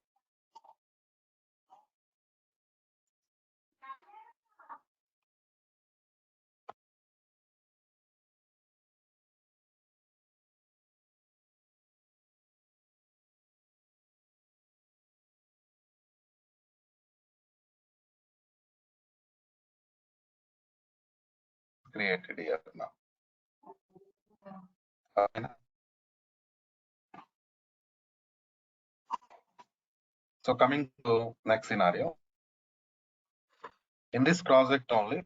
Created here now. Okay. So coming to next scenario. In this project only,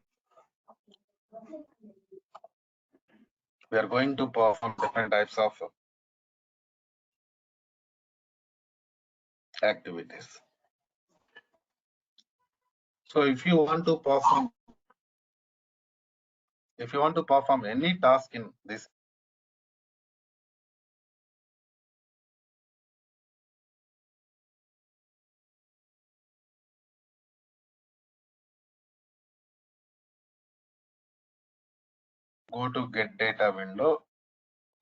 we are going to perform different types of activities. So if you want to perform any task in this, go to get data window,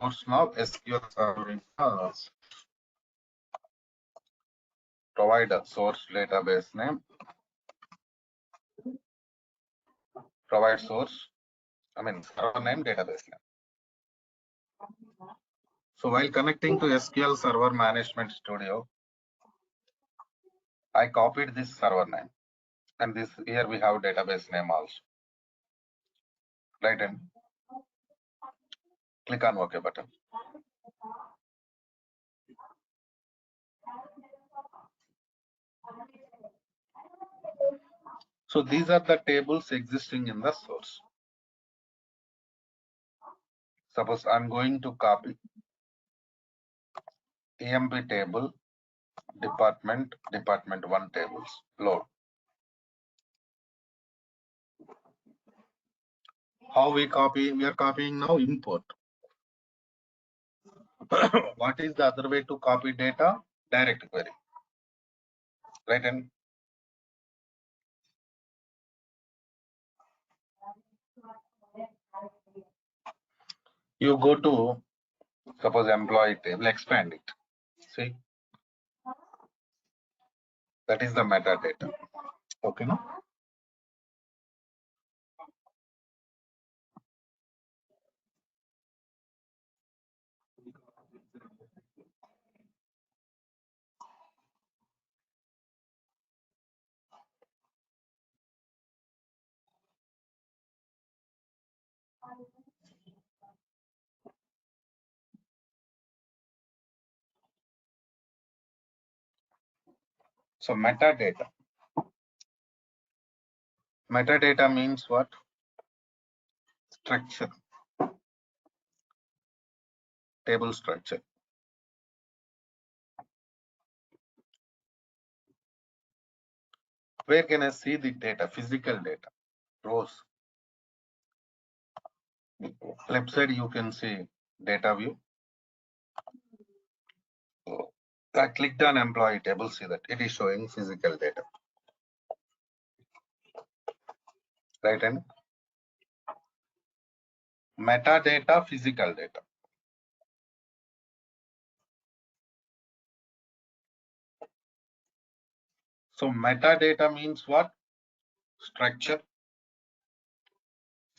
source now SQL Server provide a source database name, provide source, server name, database name. So while connecting to SQL Server Management Studio, I copied this server name, and this here we have database name also. Right, and click on OK button. So these are the tables existing in the source. Suppose I'm going to copy EMP table, department 1 tables, load. How we copy? We are copying now import. What is the other way to copy data? Direct query. Right, and you go to suppose employee table, expand it. See, that is the metadata. Okay, no? So metadata. Metadata means what? Structure. Table structure. Where can I see the data? Physical data. Rows. Left side you can see data view. So I clicked on employee table, see that it is showing physical data. Right, and metadata, physical data. So metadata means what? Structure.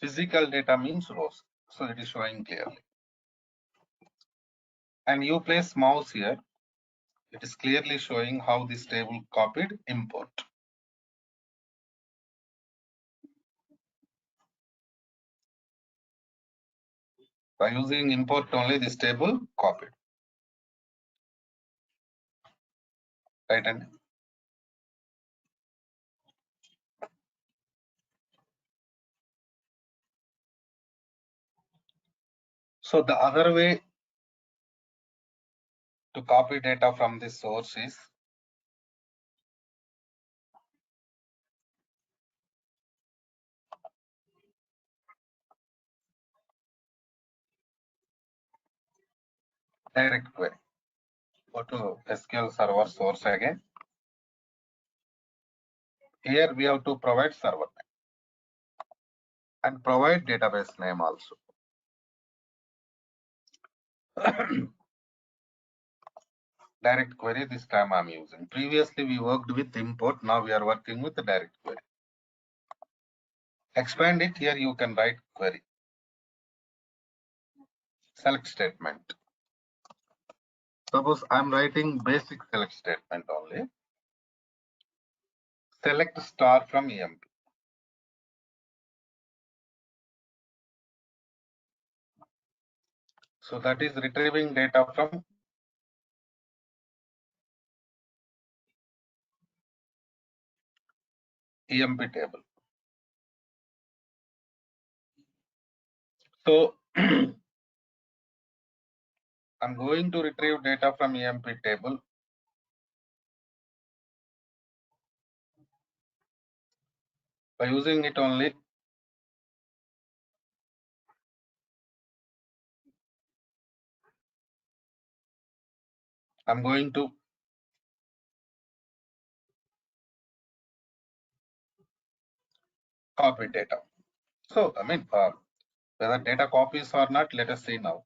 Physical data means rows. So it is showing clearly. And you place mouse here. It is clearly showing how this table copied import. By using import only, this table copied. Right, and so the other way to copy data from this source is direct query. Go to SQL Server source again. Here we have to provide server name and provide database name also. Direct query this time I'm using. Previously we worked with import. Now we are working with the direct query. Expand it. Here you can write query. Select statement. Suppose I'm writing basic select statement only. Select star from EMP. So that is retrieving data from EMP table. So I'm going to retrieve data from EMP table. By using it only, I'm going to copy data. So I mean, whether data copies or not, let us see now.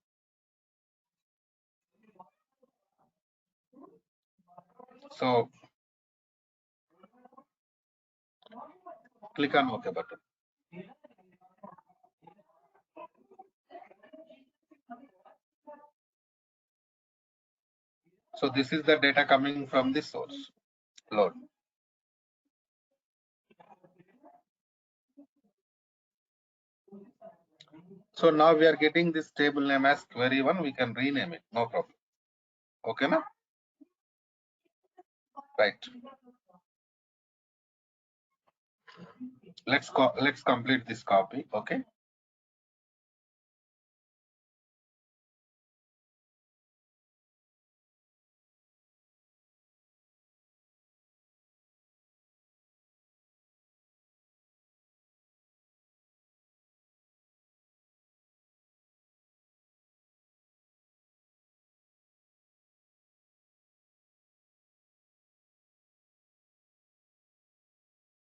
So click on OK button. So this is the data coming from the source. Load. So now we are getting this table name as query 1. We can rename it. No problem. Okay, na? Right. Let's complete this copy. Okay.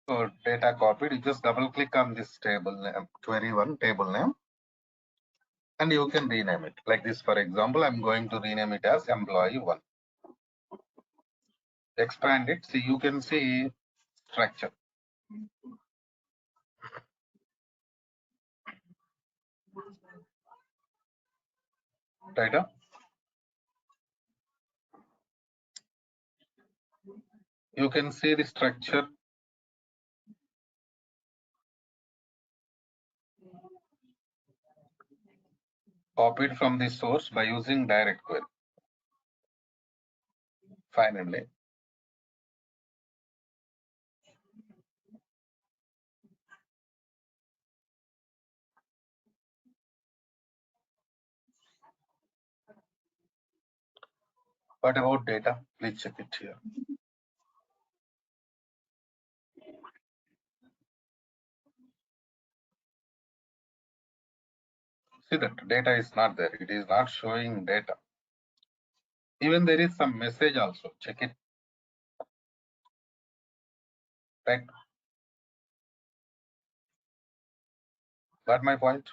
So data copied. You just double click on this table name, query 1 table name, and you can rename it like this. For example, I'm going to rename it as employee 1. Expand it. See, you can see structure. Right? You can see the structure. Copied from the source by using direct query. Finally, What about data? Please check it here. See that data is not there. It is not showing data. Even there is some message also. Check it. Right. Got my point?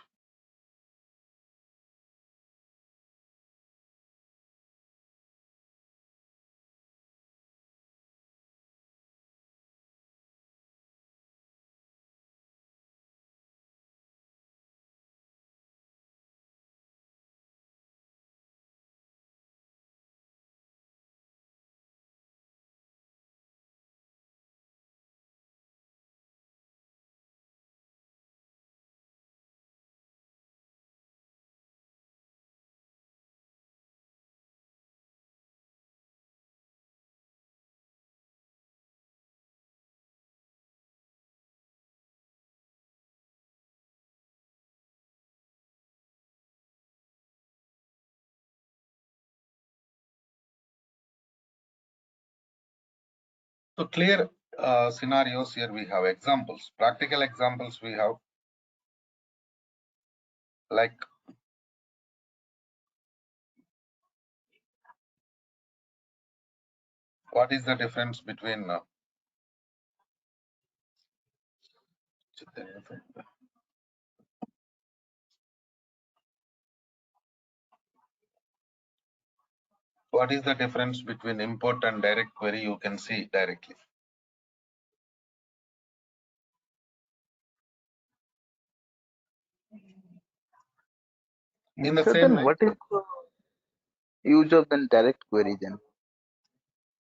So clear scenarios here we have examples, practical examples we have, like what is the difference between import and direct query? You can see directly. In the So same then way, what is the use of then direct query then?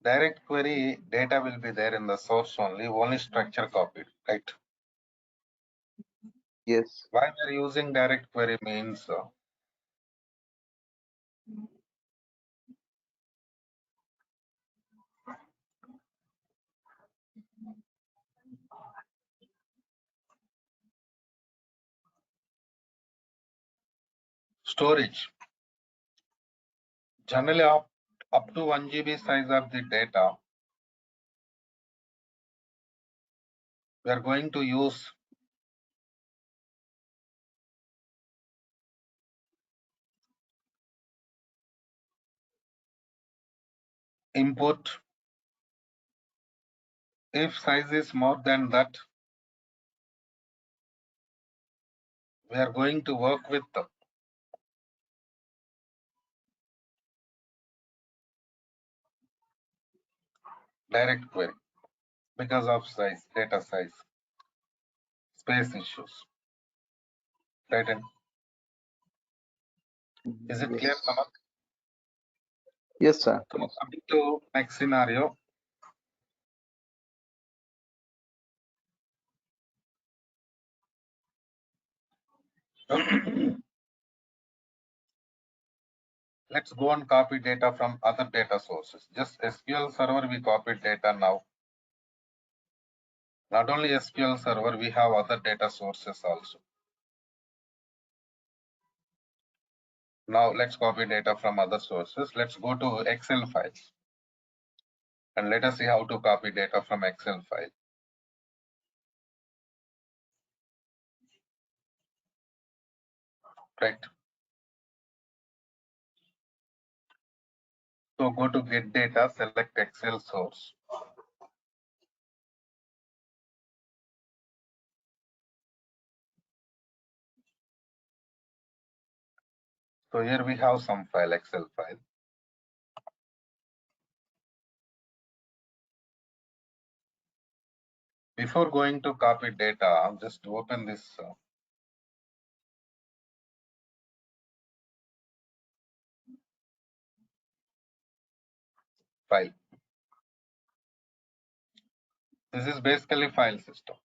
direct query data will be there in the source only structure copied, right? Yes. Why we are using direct query means storage. Generally up to 1 GB size of the data, we are going to use import. If size is more than that, we are going to work with the direct query because of size, data size, space issues. Right? And is it clear, Yes. Samak? Yes, sir. So Yes. coming to next scenario. Let's go and copy data from other data sources. Just SQL Server, we copied data now. Not only SQL Server, we have other data sources also. Now let's copy data from other sources. Let's go to Excel files. And let us see how to copy data from Excel file. Right. So go to get data, select Excel source. So here we have some file, Excel file. Before going to copy data, just open this file. This is basically file system.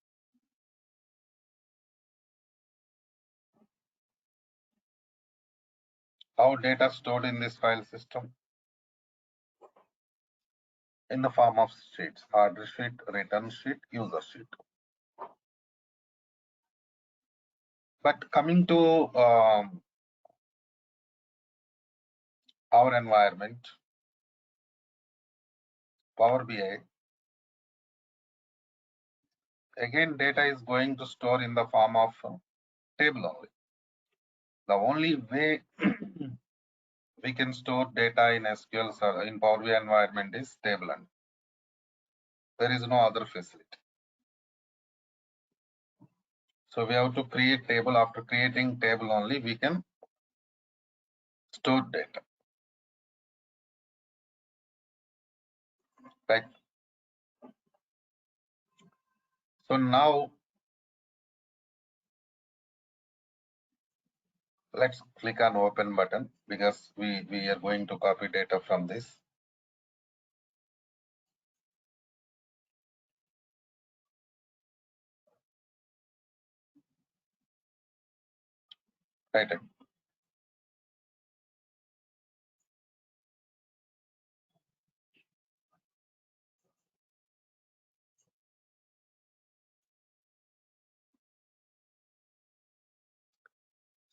How data stored in this file system? In the form of sheets, order sheet, return sheet, user sheet. But coming to our environment, Power BI. Again, data is going to store in the form of table only. The only way we can store data in SQL or in Power BI environment is table, and there is no other facility. So we have to create table. After creating table only, we can store data. Right. So now let's click on open button because we are going to copy data from this. Right.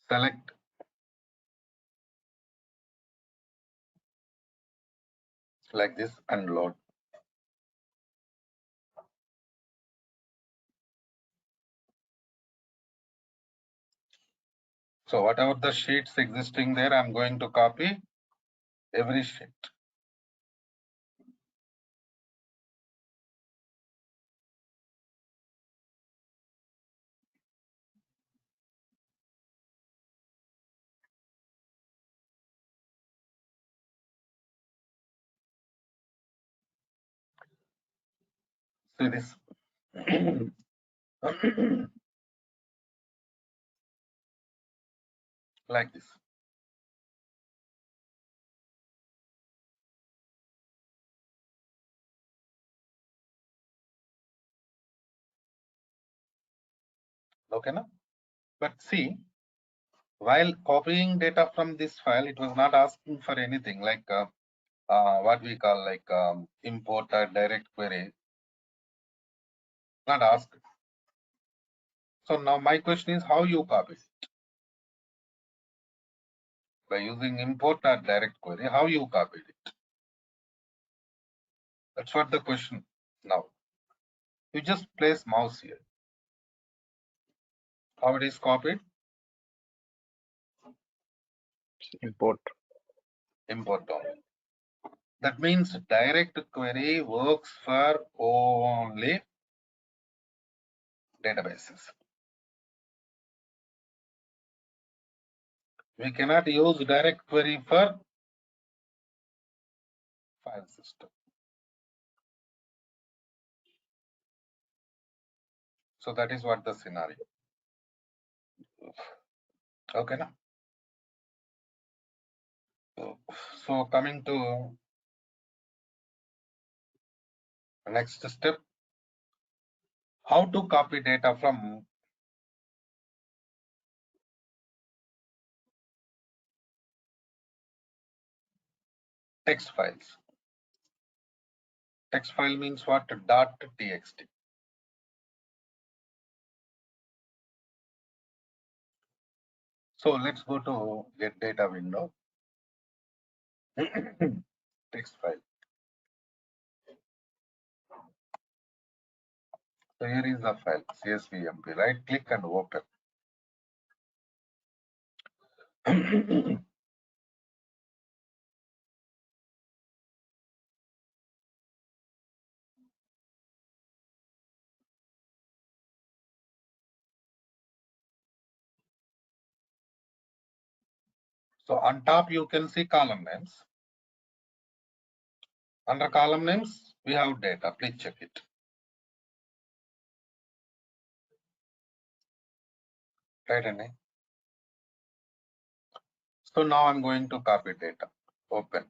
Select like this and load. So whatever the sheets existing there, I'm going to copy every sheet. See this. Like this. Okay, now. But see, while copying data from this file, it was not asking for anything like what we call like import or direct query. Not asked. So now my question is how you copy it? By using import or direct query, how you copied it? That's what the question now. You just place mouse here. How it is copied? Import. Import only. That means direct query works for only databases. We cannot use direct query for file system. So that is what the scenario. Okay, now. So coming to next step, how to copy data from text files. Text file means what? .txt. So let's go to get data window. Text file. So here is the file csvmp. Right click and open. So on top you can see column names. Under column names we have data. Please check it. Right, Annie? So now I'm going to copy data. Open.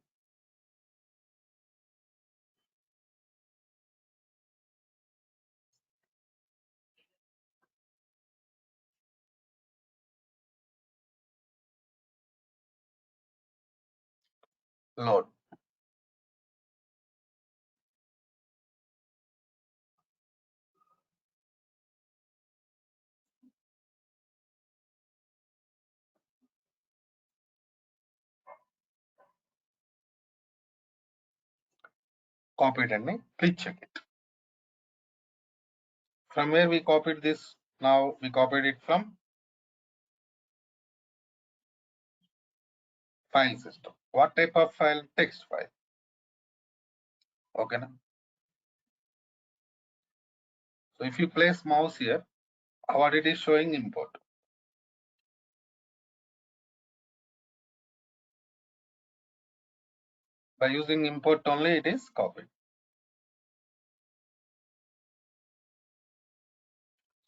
Load. copied and please check it. From where we copied this? Now we copied it from file system. What type of file? Text file. Okay. So if you place mouse here, what it is showing import. By using import only, it is copied.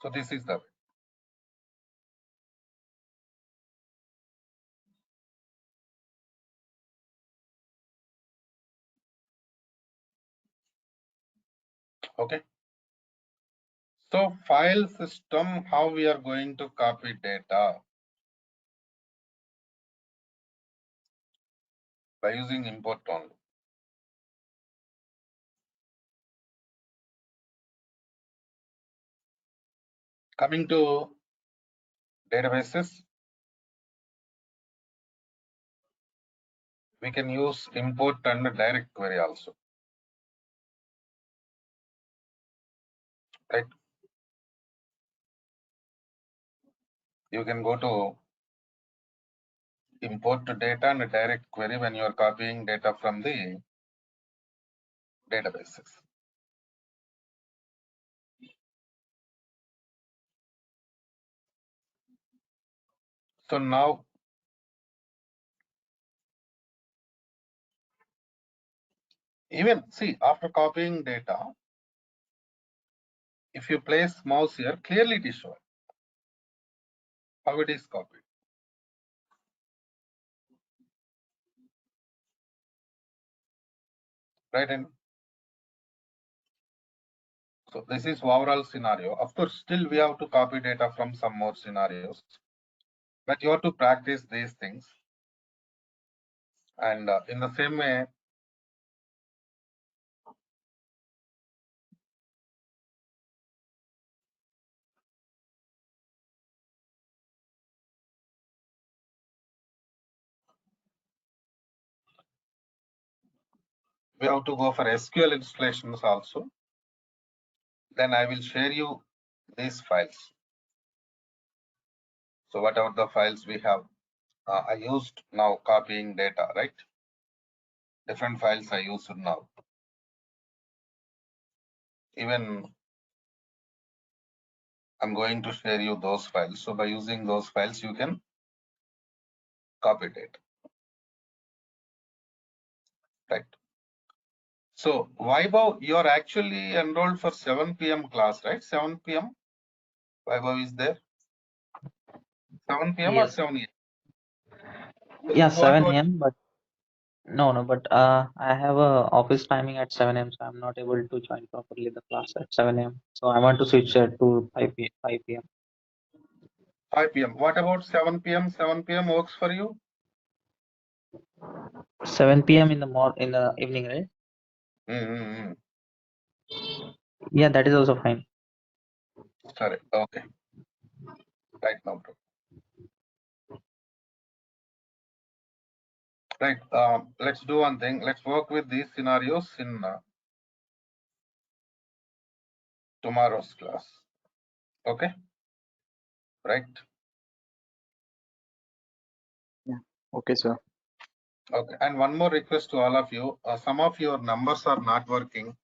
So this is the way. Okay. So file system, how we are going to copy data? By using import only. Coming to databases, we can use import and direct query also. Right? You can go to import to data and direct query when you are copying data from the databases. So now, even see, after copying data, if you place mouse here, clearly it is shown how it is copied. Right? And so this is overall scenario. Of course, still we have to copy data from some more scenarios, but you have to practice these things. And in the same way, we have to go for SQL installations also. Then I will share you these files. So whatever the files we have, I used now copying data, right? Different files I used now. Even I'm going to share you those files. So by using those files, you can copy data. Right. So Vaibhav, you are actually enrolled for 7 p.m. class, right? 7 p.m. Vaibhav is there. 7 p.m. or Yes. 7 a.m. Yeah, What 7 was a.m. But no, but I have a office timing at 7 a.m. So I'm not able to join properly the class at 7 a.m. So I want to switch to 5 p.m. 5 p.m. What about 7 p.m.? 7 p.m. works for you? 7 p.m. in the evening, right? Mm-hmm. Yeah, that is also fine. Sorry. Okay. Right now. Right. Let's do one thing. Let's work with these scenarios in tomorrow's class. Okay. Right. Yeah. Okay, sir. Okay. And one more request to all of you. Some of your numbers are not working.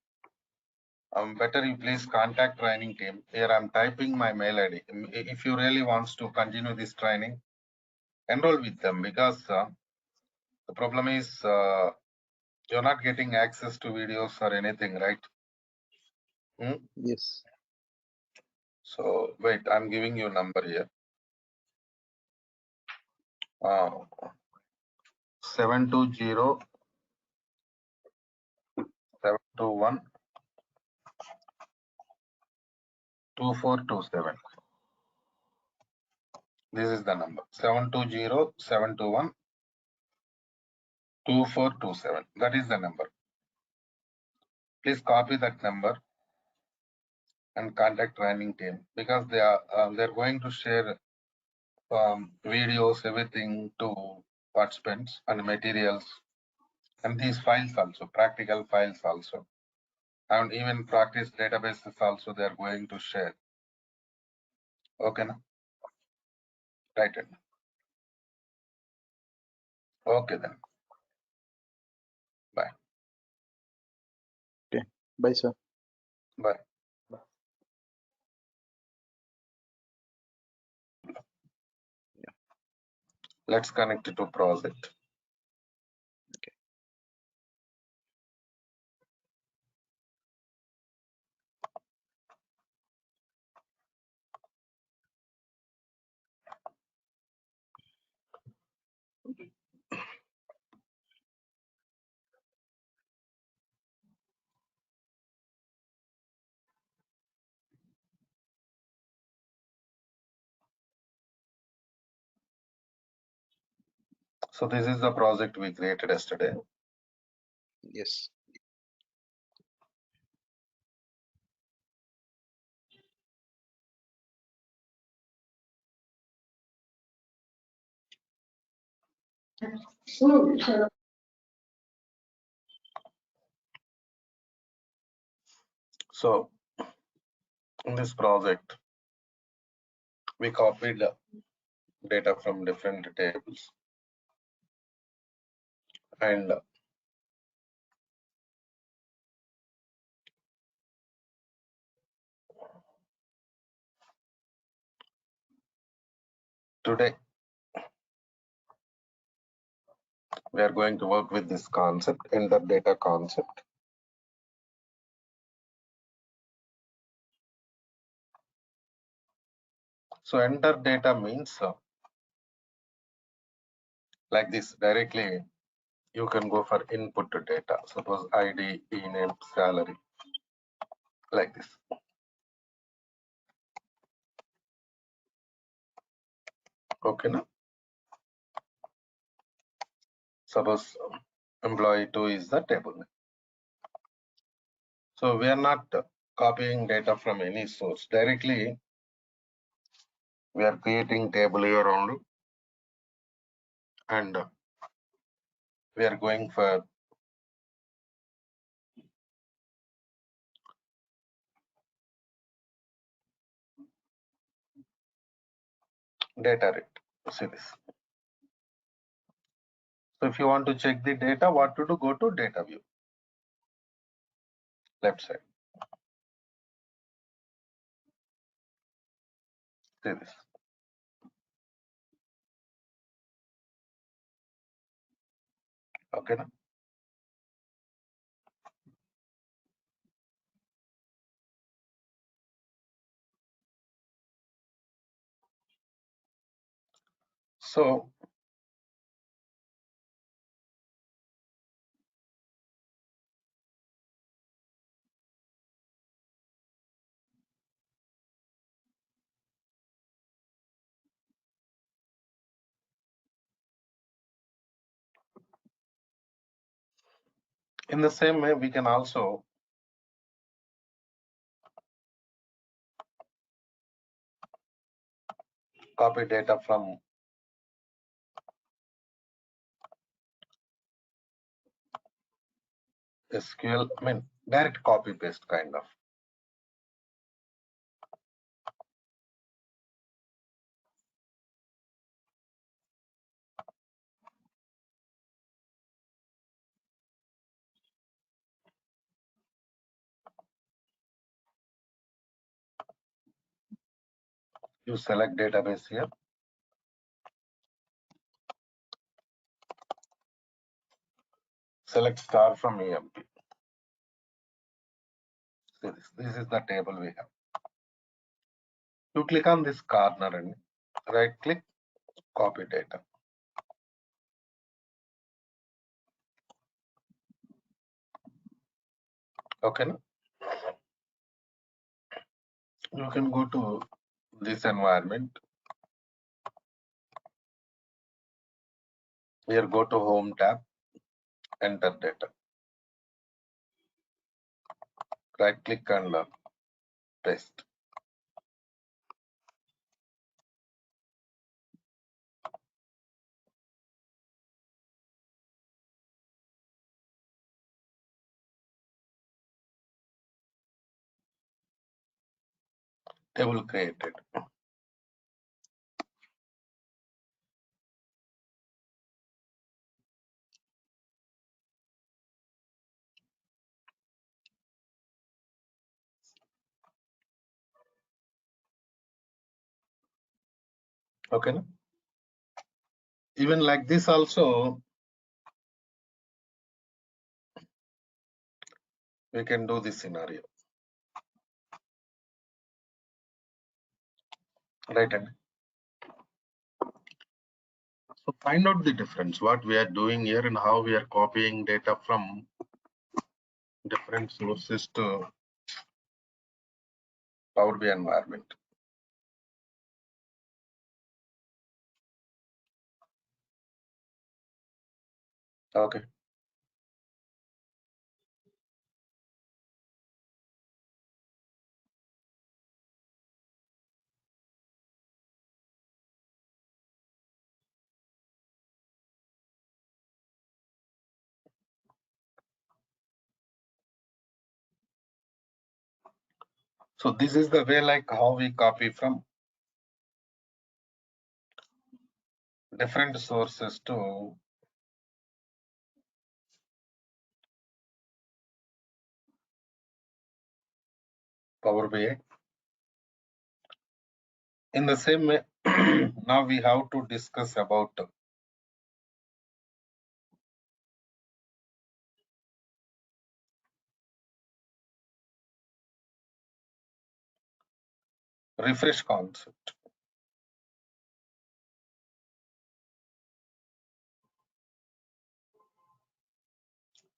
Better you please contact training team. Here I'm typing my mail ID. If you really wants to continue this training, enroll with them, because the problem is you're not getting access to videos or anything, right? Yes. So wait, I'm giving you a number here. 720 721 2427. This is the number 720 721 2427. That is the number. Please copy that number and contact training team, because they're going to share videos, everything to participants and materials, and these files also, practical files also. and even practice databases also they are going to share. Okay, na? Right. Okay then. Bye. Okay. Bye, sir. Bye. Let's connect it to project. So this is the project we created yesterday. Yes. So in this project, we copied data from different tables and today we are going to work with this concept, enter data concept. So enter data means like this directly you can go for input data. Suppose ID, e-name, salary, like this. Okay, now suppose employee 2 is the table name. So we are not copying data from any source. Directly we are creating table here only and we are going for data rate. See this. So if you want to check the data, what to do? Go to data view, left side. See this. Okay. Now? So in the same way, we can also copy data from SQL, I mean, direct copy paste kind of. You select database here. Select star from EMP. See this. This is the table we have. You click on this corner and right click, copy data. Okay. Now? You can go to this environment. Here, go to home tab, enter data. Right click and paste. table created. Okay. Even like this also, we can do this scenario. Right. And so find out the difference, what we are doing here and how we are copying data from different sources to Power BI environment. Okay. So this is the way like how we copy from different sources to Power BI. In the same way, now we have to discuss about refresh concept.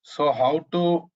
So how to